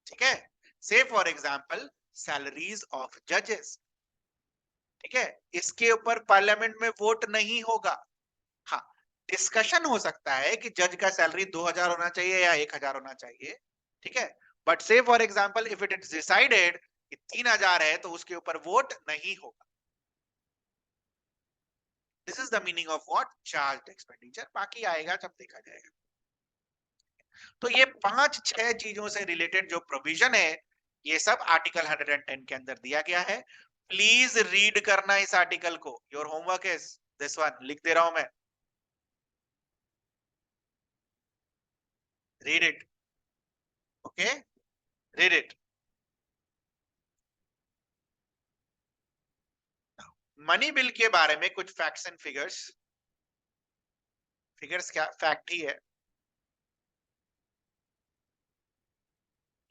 Speaker 1: ठीक है, से फॉर एग्जांपल सैलरीज ऑफ जजेस, ठीक है, इसके ऊपर पार्लियामेंट में वोट नहीं होगा। हाँ, डिस्कशन हो सकता है कि जज का सैलरी 2000 होना चाहिए या 1000 होना चाहिए, ठीक है, बट से for example if it is decided कि 3000 है तो उसके ऊपर वोट नहीं होगा। This is the meaning of what charge expenditure, बाकी आएगा जब देखा जाएगा। तो ये 5-6 चीजों से रिलेटेड जो प्रोविजन है ये सब आर्टिकल 110 के अंदर दिया गया है। प्लीज रीड करना इस आर्टिकल को, your homework is this one, लिख दे रहा हूं मैं, read it, okay, read it. Money bill के बारे में कुछ फैक्ट्स एंड फिगर्स, फिगर्स क्या फैक्ट ही है,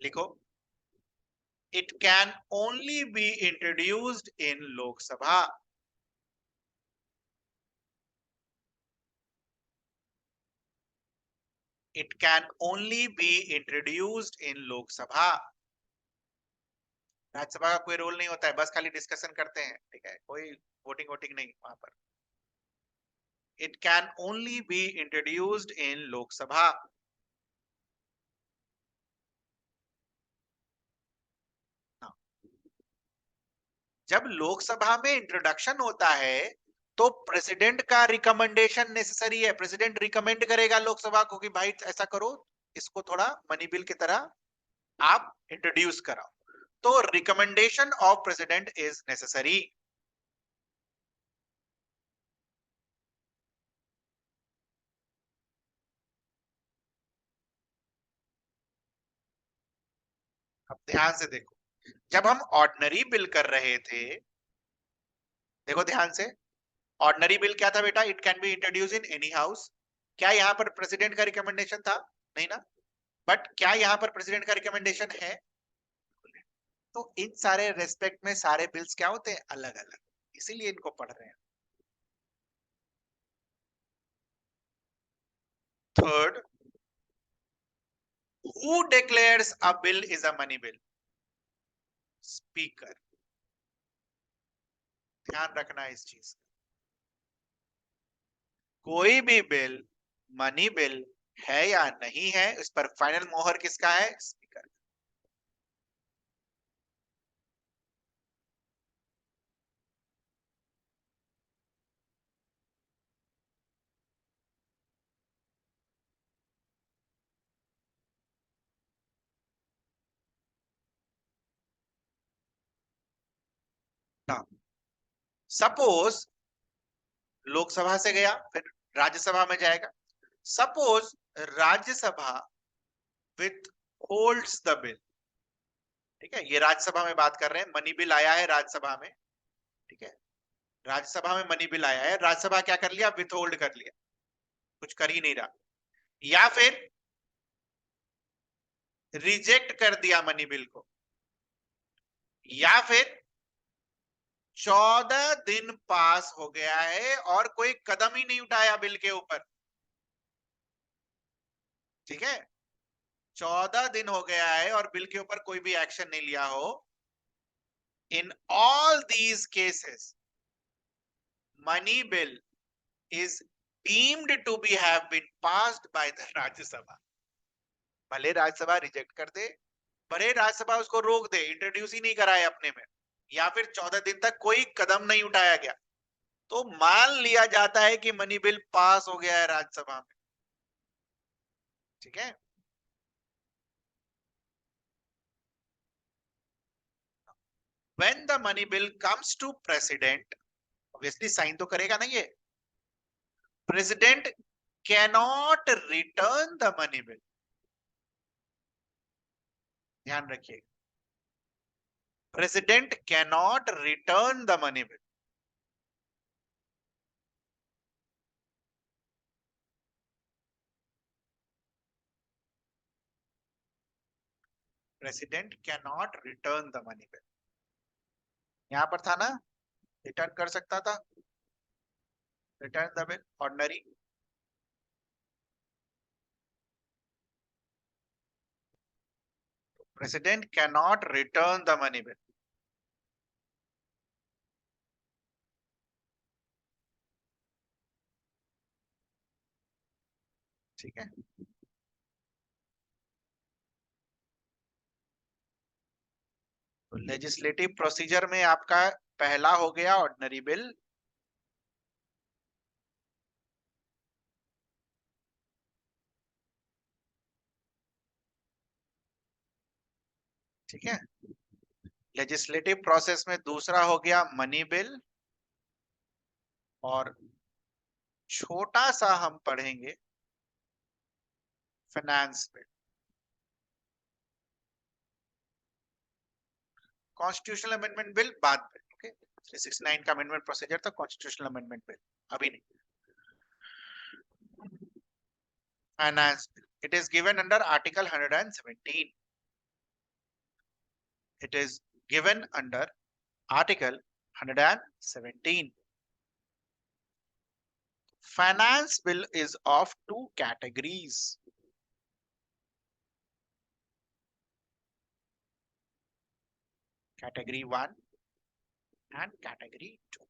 Speaker 1: लिखो। It can only be introduced in Lok Sabha, it can only be introduced in Lok Sabha. Rajya Sabha का कोई रोल नहीं होता है, बस खाली डिस्कशन करते हैं, ठीक है, कोई वोटिंग वोटिंग नहीं वहां पर। It can only be introduced in Lok Sabha. जब लोकसभा में इंट्रोडक्शन होता है तो प्रेसिडेंट का रिकमेंडेशन नेसेसरी है, प्रेसिडेंट रिकमेंड करेगा लोकसभा को कि भाई ऐसा करो, इसको थोड़ा मनी बिल की तरह आप इंट्रोड्यूस कराओ, तो recommendation of president is necessary. अब ध्यान से देखो, जब हम ऑर्डिनरी बिल कर रहे थे, देखो ध्यान से, ऑर्डिनरी बिल क्या था बेटा, it can be introduce in any house. क्या यहाँ पर प्रेसिडेंट का रिकमेंडेशन था? नहीं ना। बट क्या यहाँ पर प्रेसिडेंट का रिकमेंडेशन है? तो इन सारे रेस्पेक्ट में सारे बिल्स क्या होते हैं, अलग अलग, इसीलिए इनको पढ़ रहे हैं। Third, who declares a bill is a money bill? Speaker. ध्यान रखना इस चीज, कोई भी बिल मनी बिल है या नहीं है, इस पर फाइनल मोहर किसका है? स्पीकर। सपोज लोकसभा से गया, फिर राज्यसभा में जाएगा। Suppose Rajya Sabha with holds the bill, ठीक है, ये राज्यसभा में बात कर रहे हैं, मनी बिल आया है राज्यसभा में, ठीक है, राज्यसभा में मनी बिल आया है, राज्यसभा क्या कर लिया? विथ होल्ड कर लिया, कुछ कर ही नहीं रहा, या फिर रिजेक्ट कर दिया मनी बिल को, या फिर 14 दिन पास हो गया है और कोई कदम ही नहीं उठाया बिल के ऊपर, ठीक है, 14 दिन हो गया है और बिल के ऊपर कोई भी एक्शन नहीं लिया हो। In all these cases money bill is deemed to be have been passed by the Rajya Sabha. भले राज्यसभा रिजेक्ट कर दे, भले राज्यसभा उसको रोक दे, इंट्रोड्यूस ही नहीं कराए अपने में, या फिर 14 दिन तक कोई कदम नहीं उठाया गया, तो मान लिया जाता है कि मनी बिल पास हो गया है राज्यसभा में, ठीक है। When the money bill comes to president, obviously sign तो करेगा ना ये, president cannot return the money bill, ध्यान रखिए, president cannot return the money bill। President cannot return the money bill, यहां पर था ना, रिटर्न कर सकता था, return the bill ordinary, president can not return the money bill. ठीक है, तो लेजिस्लेटिव प्रोसीजर में आपका पहला हो गया ऑर्डिनरी बिल, ठीक है। लेजिस्लेटिव प्रोसेस में दूसरा हो गया मनी बिल, और छोटा सा हम पढ़ेंगे finance bill. Constitutional amendment bill बाद में, ओके। 369 का अमेंडमेंट प्रोसीजर था, कॉन्स्टिट्यूशनल अमेंडमेंट बिल अभी नहीं। Finance bill, it is given under article 117, it is given under article 117. Finance bill is of two categories. Category 1 and category 2.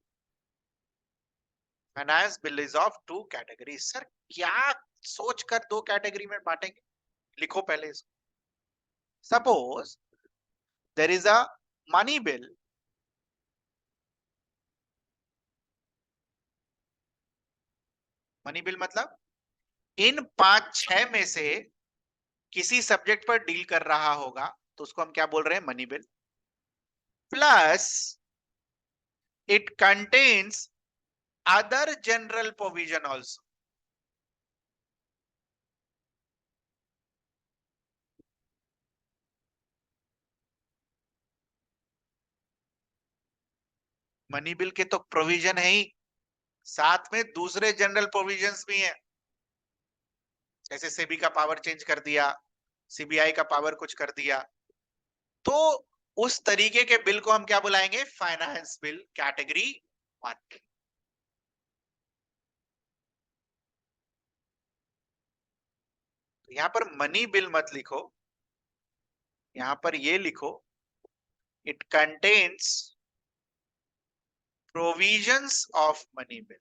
Speaker 1: Finance bill is of two categories. Sir क्या सोचकर दो category में बांटेंगे? लिखो पहले इसको. Suppose there is a money bill. Money bill मतलब इन 5-6 में से किसी सब्जेक्ट पर डील कर रहा होगा, तो उसको हम क्या बोल रहे हैं? Money bill. Plus it contains other general provision also. Money bill के तो प्रोविजन है ही, साथ में दूसरे जनरल प्रोविजंस भी हैं, जैसे सेबी का पावर चेंज कर दिया, सीबीआई का पावर कुछ कर दिया, तो उस तरीके के बिल को हम क्या बुलाएंगे? Finance bill category 1. तो यहां पर मनी बिल मत लिखो, यहां पर ये लिखो it contains provisions of money bill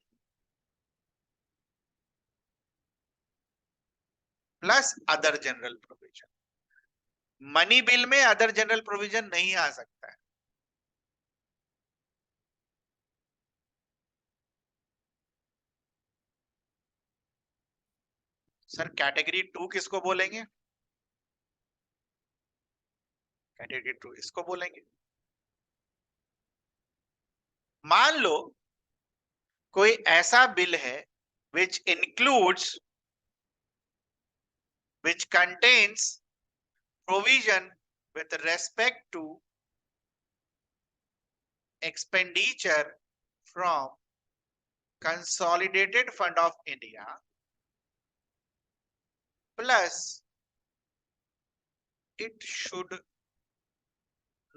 Speaker 1: plus other general provision. Money bill में अदर जनरल प्रोविजन नहीं आ सकता है. सर कैटेगरी 2 किसको बोलेंगे? कैटेगरी 2 इसको बोलेंगे. मान लो कोई ऐसा बिल है which includes, which contains provision with respect to expenditure from consolidated fund of India, plus it should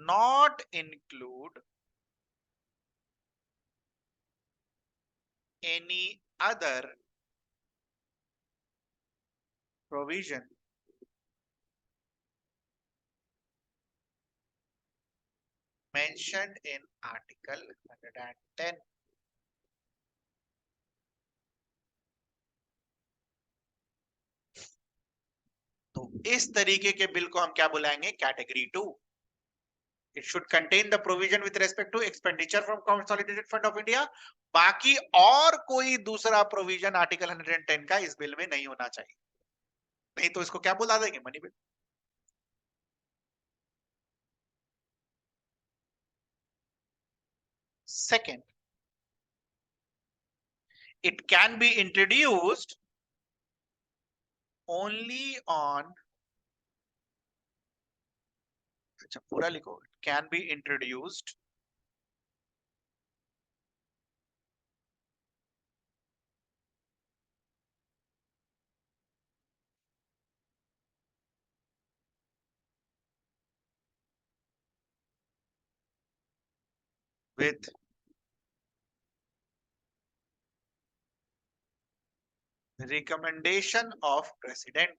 Speaker 1: not include any other provision mentioned in article 110. तो इस तरीके के बिल को हम क्या बुलाएंगे? Category 2. It should contain the provision with respect to expenditure from consolidated fund of India. बाकी और कोई दूसरा प्रोविजन आर्टिकल 110 का इस बिल में नहीं होना चाहिए, नहीं तो इसको क्या बुला देंगे? Money bill. Second, it can be introduced only on, अच्छा पूरा लिखो, can be introduced with recommendation of president.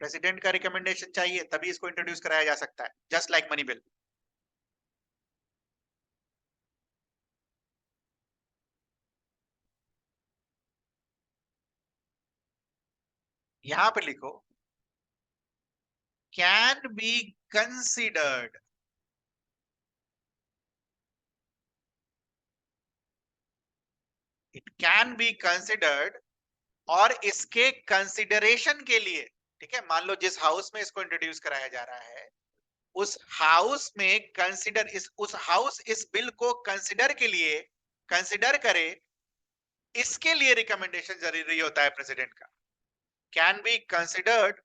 Speaker 1: President का रिकमेंडेशन चाहिए तभी इसको इंट्रोड्यूस कराया जा सकता है, जस्ट लाइक मनी बिल. यहां पे लिखो can be considered, it can be considered, और इसके कंसिडरेशन के लिए, ठीक है, मान लो जिस हाउस में इसको इंट्रोड्यूस कराया जा रहा है उस हाउस में कंसिडर, इस उस हाउस इस बिल को कंसिडर के लिए कंसिडर करे, इसके लिए रिकमेंडेशन जरूरी होता है प्रेसिडेंट का। Can be considered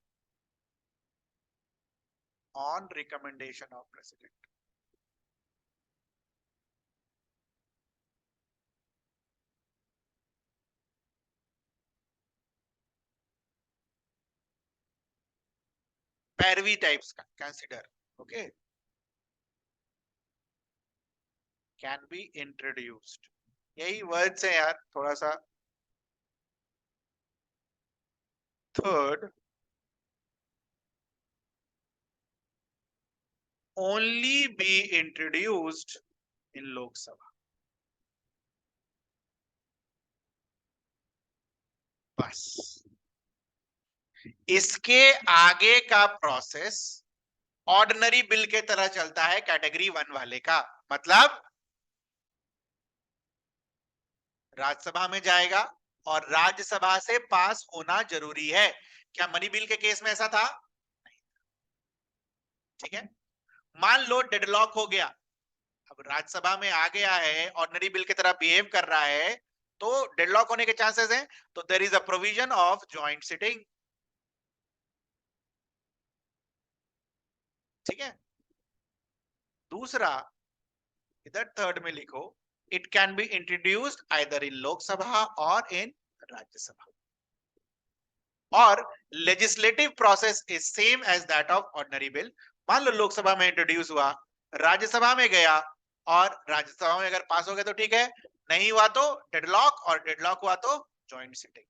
Speaker 1: on recommendation of president. पैरवी टाइप्स का consider, okay, can be introduced, यही वर्ड्स है यार थोड़ा सा। Third, only be introduced in Lok Sabha, बस। इसके आगे का प्रोसेस ऑर्डिनरी बिल के तरह चलता है कैटेगरी 1 वाले का, मतलब राज्यसभा में जाएगा और राज्यसभा से पास होना जरूरी है। क्या मनी बिल के केस में ऐसा था? ठीक है, मान लो डेडलॉक हो गया, अब राज्यसभा में आ गया है, ऑर्डिनरी बिल की तरह बिहेव कर रहा है, तो डेडलॉक होने के चांसेस हैं, तो there is a provision of joint sitting, ठीक है। दूसरा, इधर थर्ड में लिखो it can be introduced either in Lok Sabha और इन राज्यसभा, और legislative process is same as that of ordinary bill. मान लो लोकसभा में इंट्रोड्यूस हुआ, राज्यसभा में गया, और राज्यसभा में अगर पास हो गया तो ठीक है, नहीं हुआ तो डेडलॉक, और डेडलॉक हुआ तो जॉइंट सिटिंग।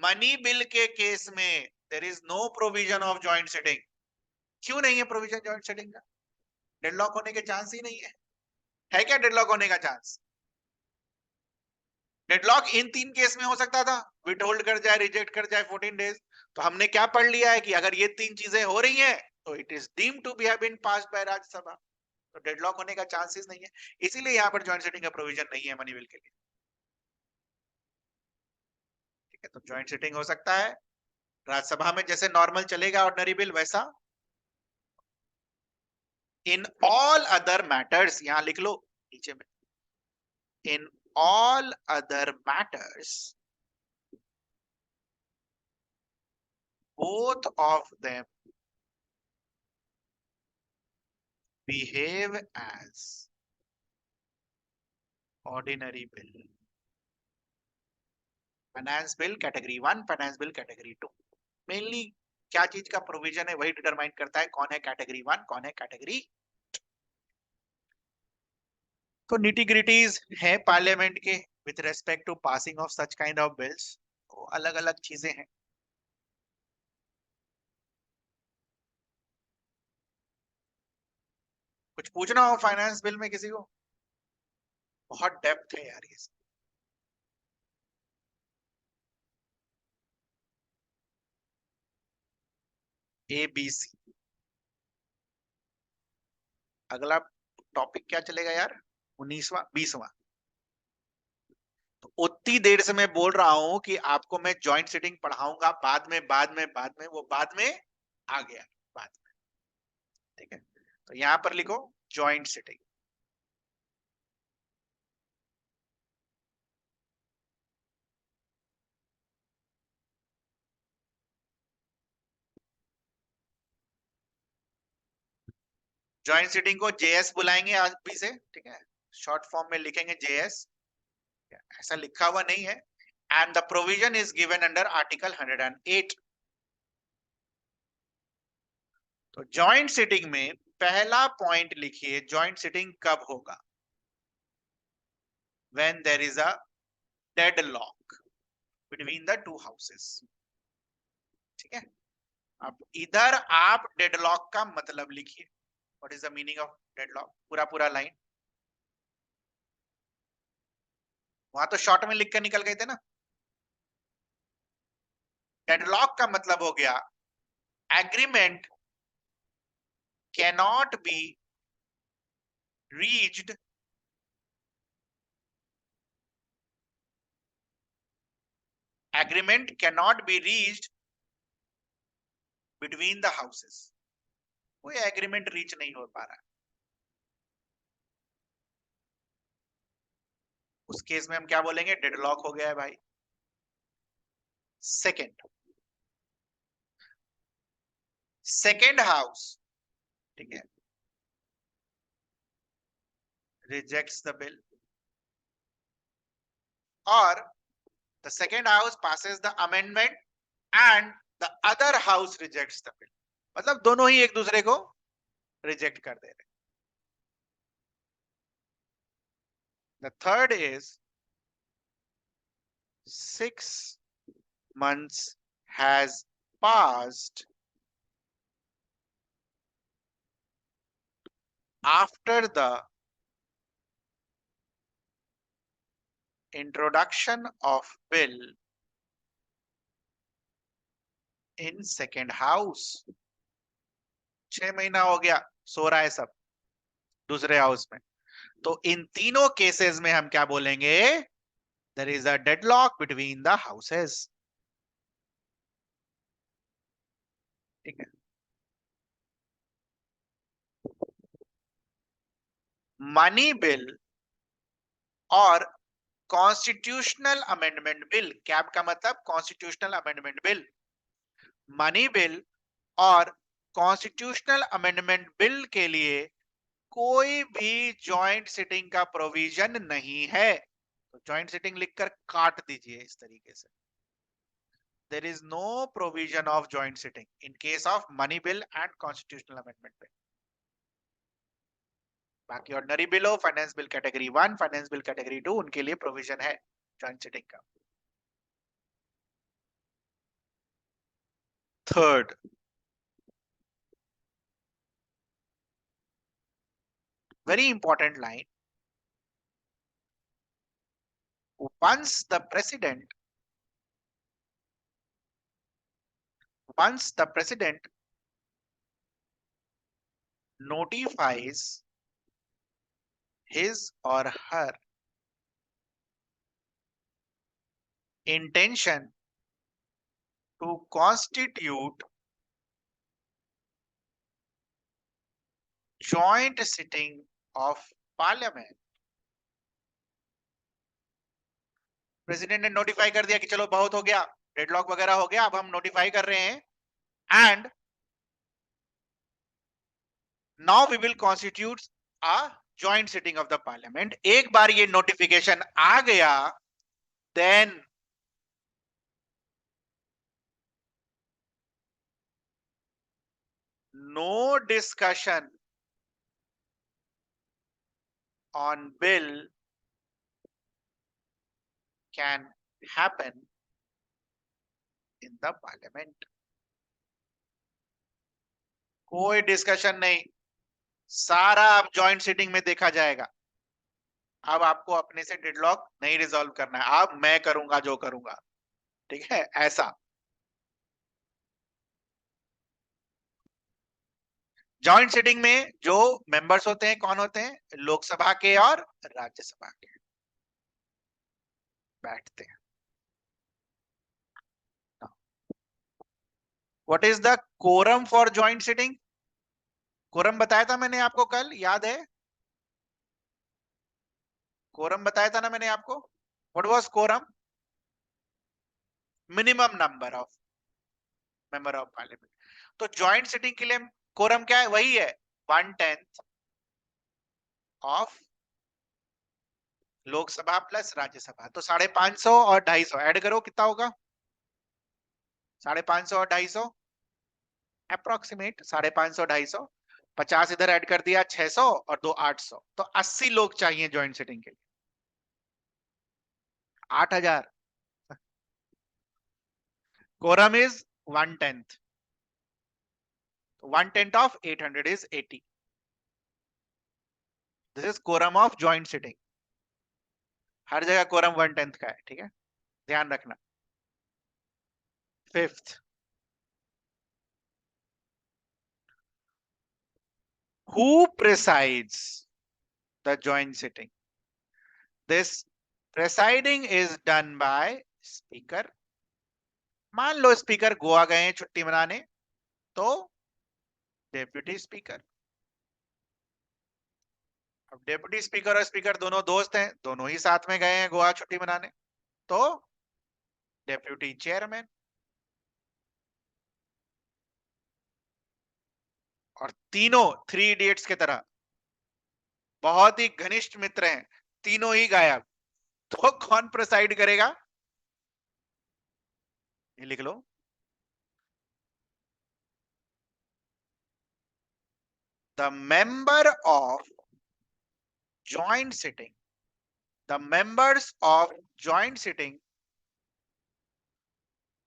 Speaker 1: मनी बिल के केस में there is no provision of joint sitting. क्यों नहीं है प्रोविजन जॉइंट सिटिंग का? डेडलॉक होने के चांस ही नहीं है क्या डेडलॉक होने का चांस? डेडलॉक इन 3 केस में हो सकता था, विट होल्ड कर जाए, रिजेक्ट कर जाए 14 डेज। तो हमने क्या पढ़ लिया है कि अगर ये 3 चीजें हो रही हैं तो it is deemed to be have been passed by Rajya Sabha, तो डेडलॉक होने का चांसेस नहीं है, इसीलिए यहाँ पर जॉइंट सिटिंग का प्रोविजन नहीं है मनी बिल के लिए। ठीक है, तो जॉइंट सिटिंग हो सकता है राज्यसभा में, जैसे नॉर्मल चलेगा ऑर्डिनरी बिल वैसा। इन ऑल अदर मैटर्स, यहां लिख लो नीचे में, in all other matters both of them behave as ordinary bill, finance bill category 1, finance bill category 2। Mainly क्या चीज का प्रोविजन है वही डिटरमाइन करता है कौन है कैटेगरी 1, कौन है कैटेगरी। तो निटी ग्रिटीज है पार्लियामेंट के with respect to passing of such kind of bills, तो अलग अलग चीजें हैं। कुछ पूछना हो फाइनेंस बिल में किसी को? बहुत डेप्थ है यार ये। ए बी सी, अगला टॉपिक क्या चलेगा यार? 19वां 20वां। तो उतनी देर से मैं बोल रहा हूं कि आपको मैं जॉइंट सिटिंग पढ़ाऊंगा बाद में, वो बाद में आ गया, बाद में। ठीक है, तो यहां पर लिखो जॉइंट सिटिंग। जॉइंट सिटिंग को जेएस बुलाएंगे आज भी से, ठीक है, शॉर्ट फॉर्म में लिखेंगे जेएस, ऐसा लिखा हुआ नहीं है। And the provision is given under article 108। तो जॉइंट सिटिंग में पहला पॉइंट लिखिए, जॉइंट सिटिंग कब होगा? When there is a deadlock between the two houses. ठीक है, अब इधर आप डेडलॉक का मतलब लिखिए, what is the meaning of deadlock, पूरा पूरा लाइन। वहां तो शॉर्ट में लिख कर निकल गए थे ना। डेडलॉक का मतलब हो गया agreement cannot be reached agreement cannot be reached between the houses. कोई एग्रीमेंट रीच नहीं हो पा रहा। उस केस में हम क्या बोलेंगे? डेडलॉक हो गया है भाई। सेकेंड हाउस, ठीक है, रिजेक्ट्स द बिल और the second house passes the amendment and the other house rejects the bill. मतलब दोनों ही एक दूसरे को रिजेक्ट कर दे रहे। The third is 6 months has passed after the introduction of bill in second house। 6 महीना हो गया, सो रहा है सब दूसरे हाउस में। तो इन तीनों केसेस में हम क्या बोलेंगे? There is a deadlock between the houses. ठीक है, मनी बिल और कॉन्स्टिट्यूशनल अमेंडमेंट बिल। कैब का मतलब constitutional amendment bill. Money bill और कॉन्स्टिट्यूशनल अमेंडमेंट बिल के लिए कोई भी जॉइंट सिटिंग का प्रोविजन नहीं है। तो जॉइंट सिटिंग लिखकर काट दीजिए इस तरीके से। There is no provision of joint sitting in case of money bill and constitutional amendment bill. बाकी ऑर्डिनरी बिल हो, finance bill category 1, finance bill category 2, उनके लिए प्रोविजन है जॉइंट सिटिंग का। Third, very important line, once the president notifies his or her intention to constitute joint sitting of parliament। President ने notify कर दिया कि चलो बहुत हो गया, डेडलॉक वगैरह हो गया, अब हम नोटिफाई कर रहे हैं and now we will constitute a joint sitting of the parliament. एक बार ये नोटिफिकेशन आ गया, then no discussion on bill can happen in the parliament। कोई डिस्कशन नहीं, सारा अब जॉइंट सिटिंग में देखा जाएगा। अब आपको अपने से डेडलॉक नहीं रिजॉल्व करना है, अब मैं करूंगा जो करूंगा। ठीक है, ऐसा जॉइंट सिटिंग में जो मेंबर्स होते हैं कौन होते हैं? लोकसभा के और राज्यसभा के बैठते हैं। What is the quorum for joint sitting? Quorum बताया था मैंने आपको कल, याद है? कोरम बताया था ना मैंने आपको। What was quorum? Minimum number of member of parliament. तो जॉइंट सिटिंग के लिए कोरम क्या है? वही है 1/10 ऑफ लोकसभा प्लस राज्यसभा। तो 550 और 250 ऐड करो, कितना होगा? 550 और 250 अप्रोक्सीमेट 550 250, 50 इधर ऐड कर दिया 600 और 2 800, तो 80 लोग चाहिए जॉइंट सिटिंग के लिए। 8000। Quorum is 1/10, 1/10 of 800 is 80। This is quorum of joint sitting. हर जगह कोरम 1/10 का है, ठीक है, ध्यान रखना। Fifth, who presides the joint sitting? This presiding is done by speaker. मान लो स्पीकर गोवा गए हैं छुट्टी मनाने, तो डेप्यूटी स्पीकर। अब डेप्यूटी स्पीकर और स्पीकर दोनों दोस्त हैं, दोनों ही साथ में गए हैं गोवा छुट्टी मनाने, तो डेप्यूटी चेयरमैन। और तीनों थ्री इडियट्स की तरह बहुत ही घनिष्ठ मित्र हैं, तीनों ही गायब, तो कौन प्रेसाइड करेगा? ये लिख लो, the member of joint sitting, the members of joint sitting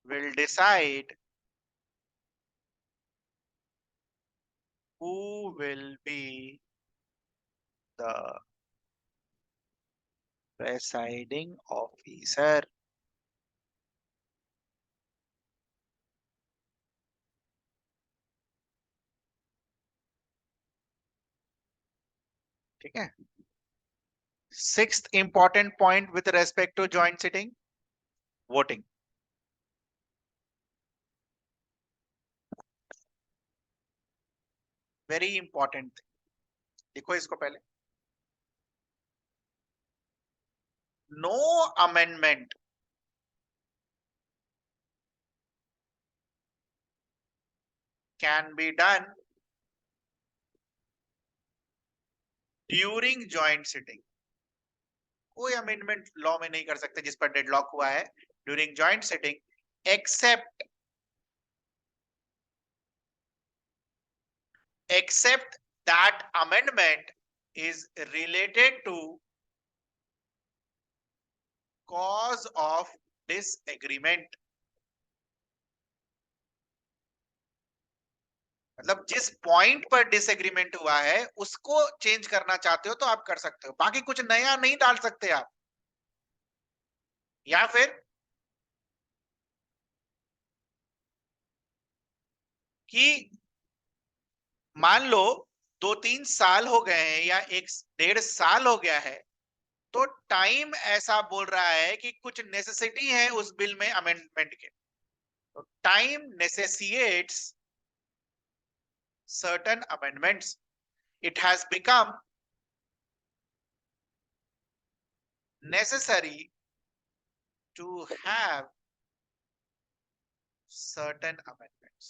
Speaker 1: will decide who will be the presiding officer. ठीक है। Sixth important point with respect to joint sitting, voting. Very important thing. देखो इसको पहले, no amendment can be done during joint sitting. कोई amendment law में नहीं कर सकते जिस पर डेडलॉक हुआ है during joint sitting, except that amendment is related to cause of disagreement. मतलब जिस पॉइंट पर डिसएग्रीमेंट हुआ है उसको चेंज करना चाहते हो तो आप कर सकते हो, बाकी कुछ नया नहीं डाल सकते आप। या फिर कि मान लो 2-3 साल हो गए हैं या 1-1.5 साल हो गया है, तो टाइम ऐसा बोल रहा है कि कुछ नेसेसिटी है उस बिल में अमेंडमेंट के, तो time नेसेसिएट्स certain amendments. It has become necessary to have certain amendments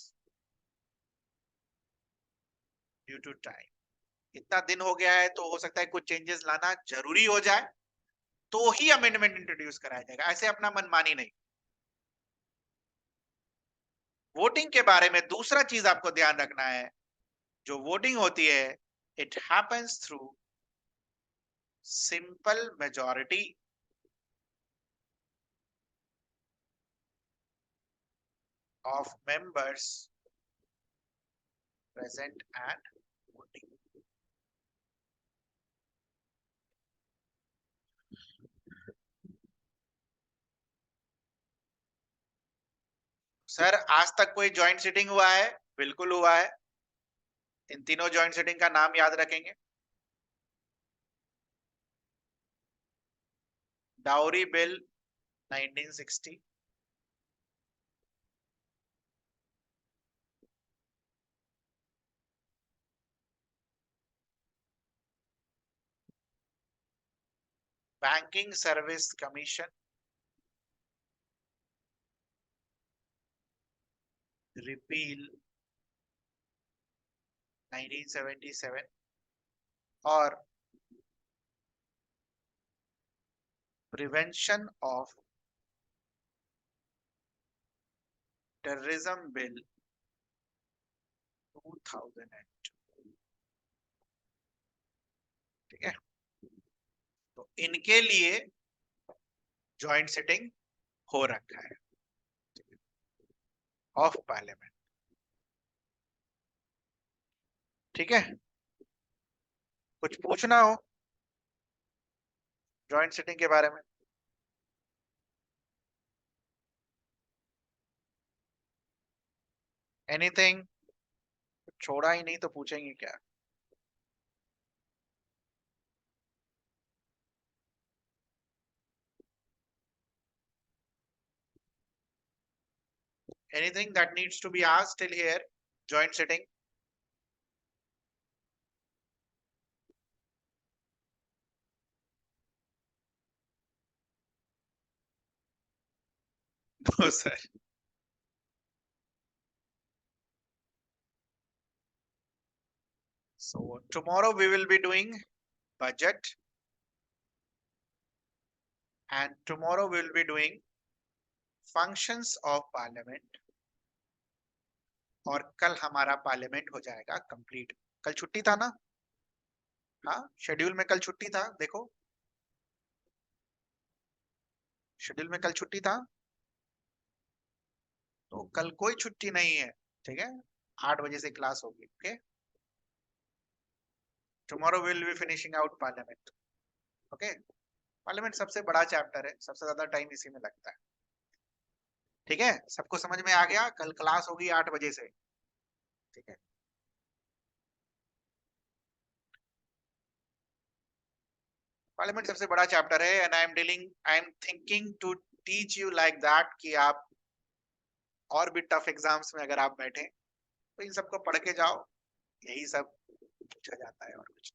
Speaker 1: due to time. इतना दिन हो गया है तो हो सकता है कुछ चेंजेस लाना जरूरी हो जाए, तो ही अमेंडमेंट इंट्रोड्यूस कराया जाएगा, ऐसे अपना मनमानी नहीं। वोटिंग के बारे में दूसरा चीज आपको ध्यान रखना है, जो वोटिंग होती है it happens through simple majority of members present and voting. Sir आज तक कोई ज्वाइंट सिटिंग हुआ है? बिल्कुल हुआ है। इन तीनों ज्वाइंट सिटिंग का नाम याद रखेंगे, dowry bill 1960, banking service commission repeal 1977 और प्रिवेंशन ऑफ टेररिज्म बिल 2002। ठीक है, तो इनके लिए ज्वाइंट सिटिंग हो रखा है ऑफ पार्लियामेंट। ठीक है, कुछ पूछना हो ज्वाइंट सिटिंग के बारे में? एनीथिंग? छोड़ा ही नहीं तो पूछेंगे क्या? Anything that needs to be asked till here? Joint sitting. No, sir. So tomorrow we will be doing budget, and tomorrow we will be doing functions of parliament. और कल हमारा पार्लियामेंट हो जाएगा कंप्लीट। कल छुट्टी था ना? हाँ, शेड्यूल में कल छुट्टी था, देखो शेड्यूल में कल छुट्टी था, तो कल कोई छुट्टी नहीं है, ठीक है? 8 बजे से क्लास होगी, okay? Tomorrow will be finishing out parliament, okay? Parliament सबसे बड़ा चैप्टर है, सबसे ज्यादा टाइम इसी में लगता है, ठीक है? सबको समझ में आ गया? कल क्लास होगी 8 बजे से, ठीक है? पार्लियामेंट सबसे बड़ा चैप्टर है, and I am thinking to teach you like that कि आप और भी टफ एग्जाम्स में अगर आप बैठे तो इन सबको पढ़ के जाओ, यही सब पूछा जाता है और कुछ।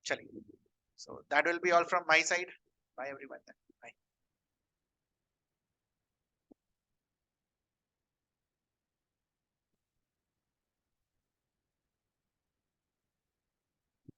Speaker 1: चलिए, so that will be all from my side. Bye everyone.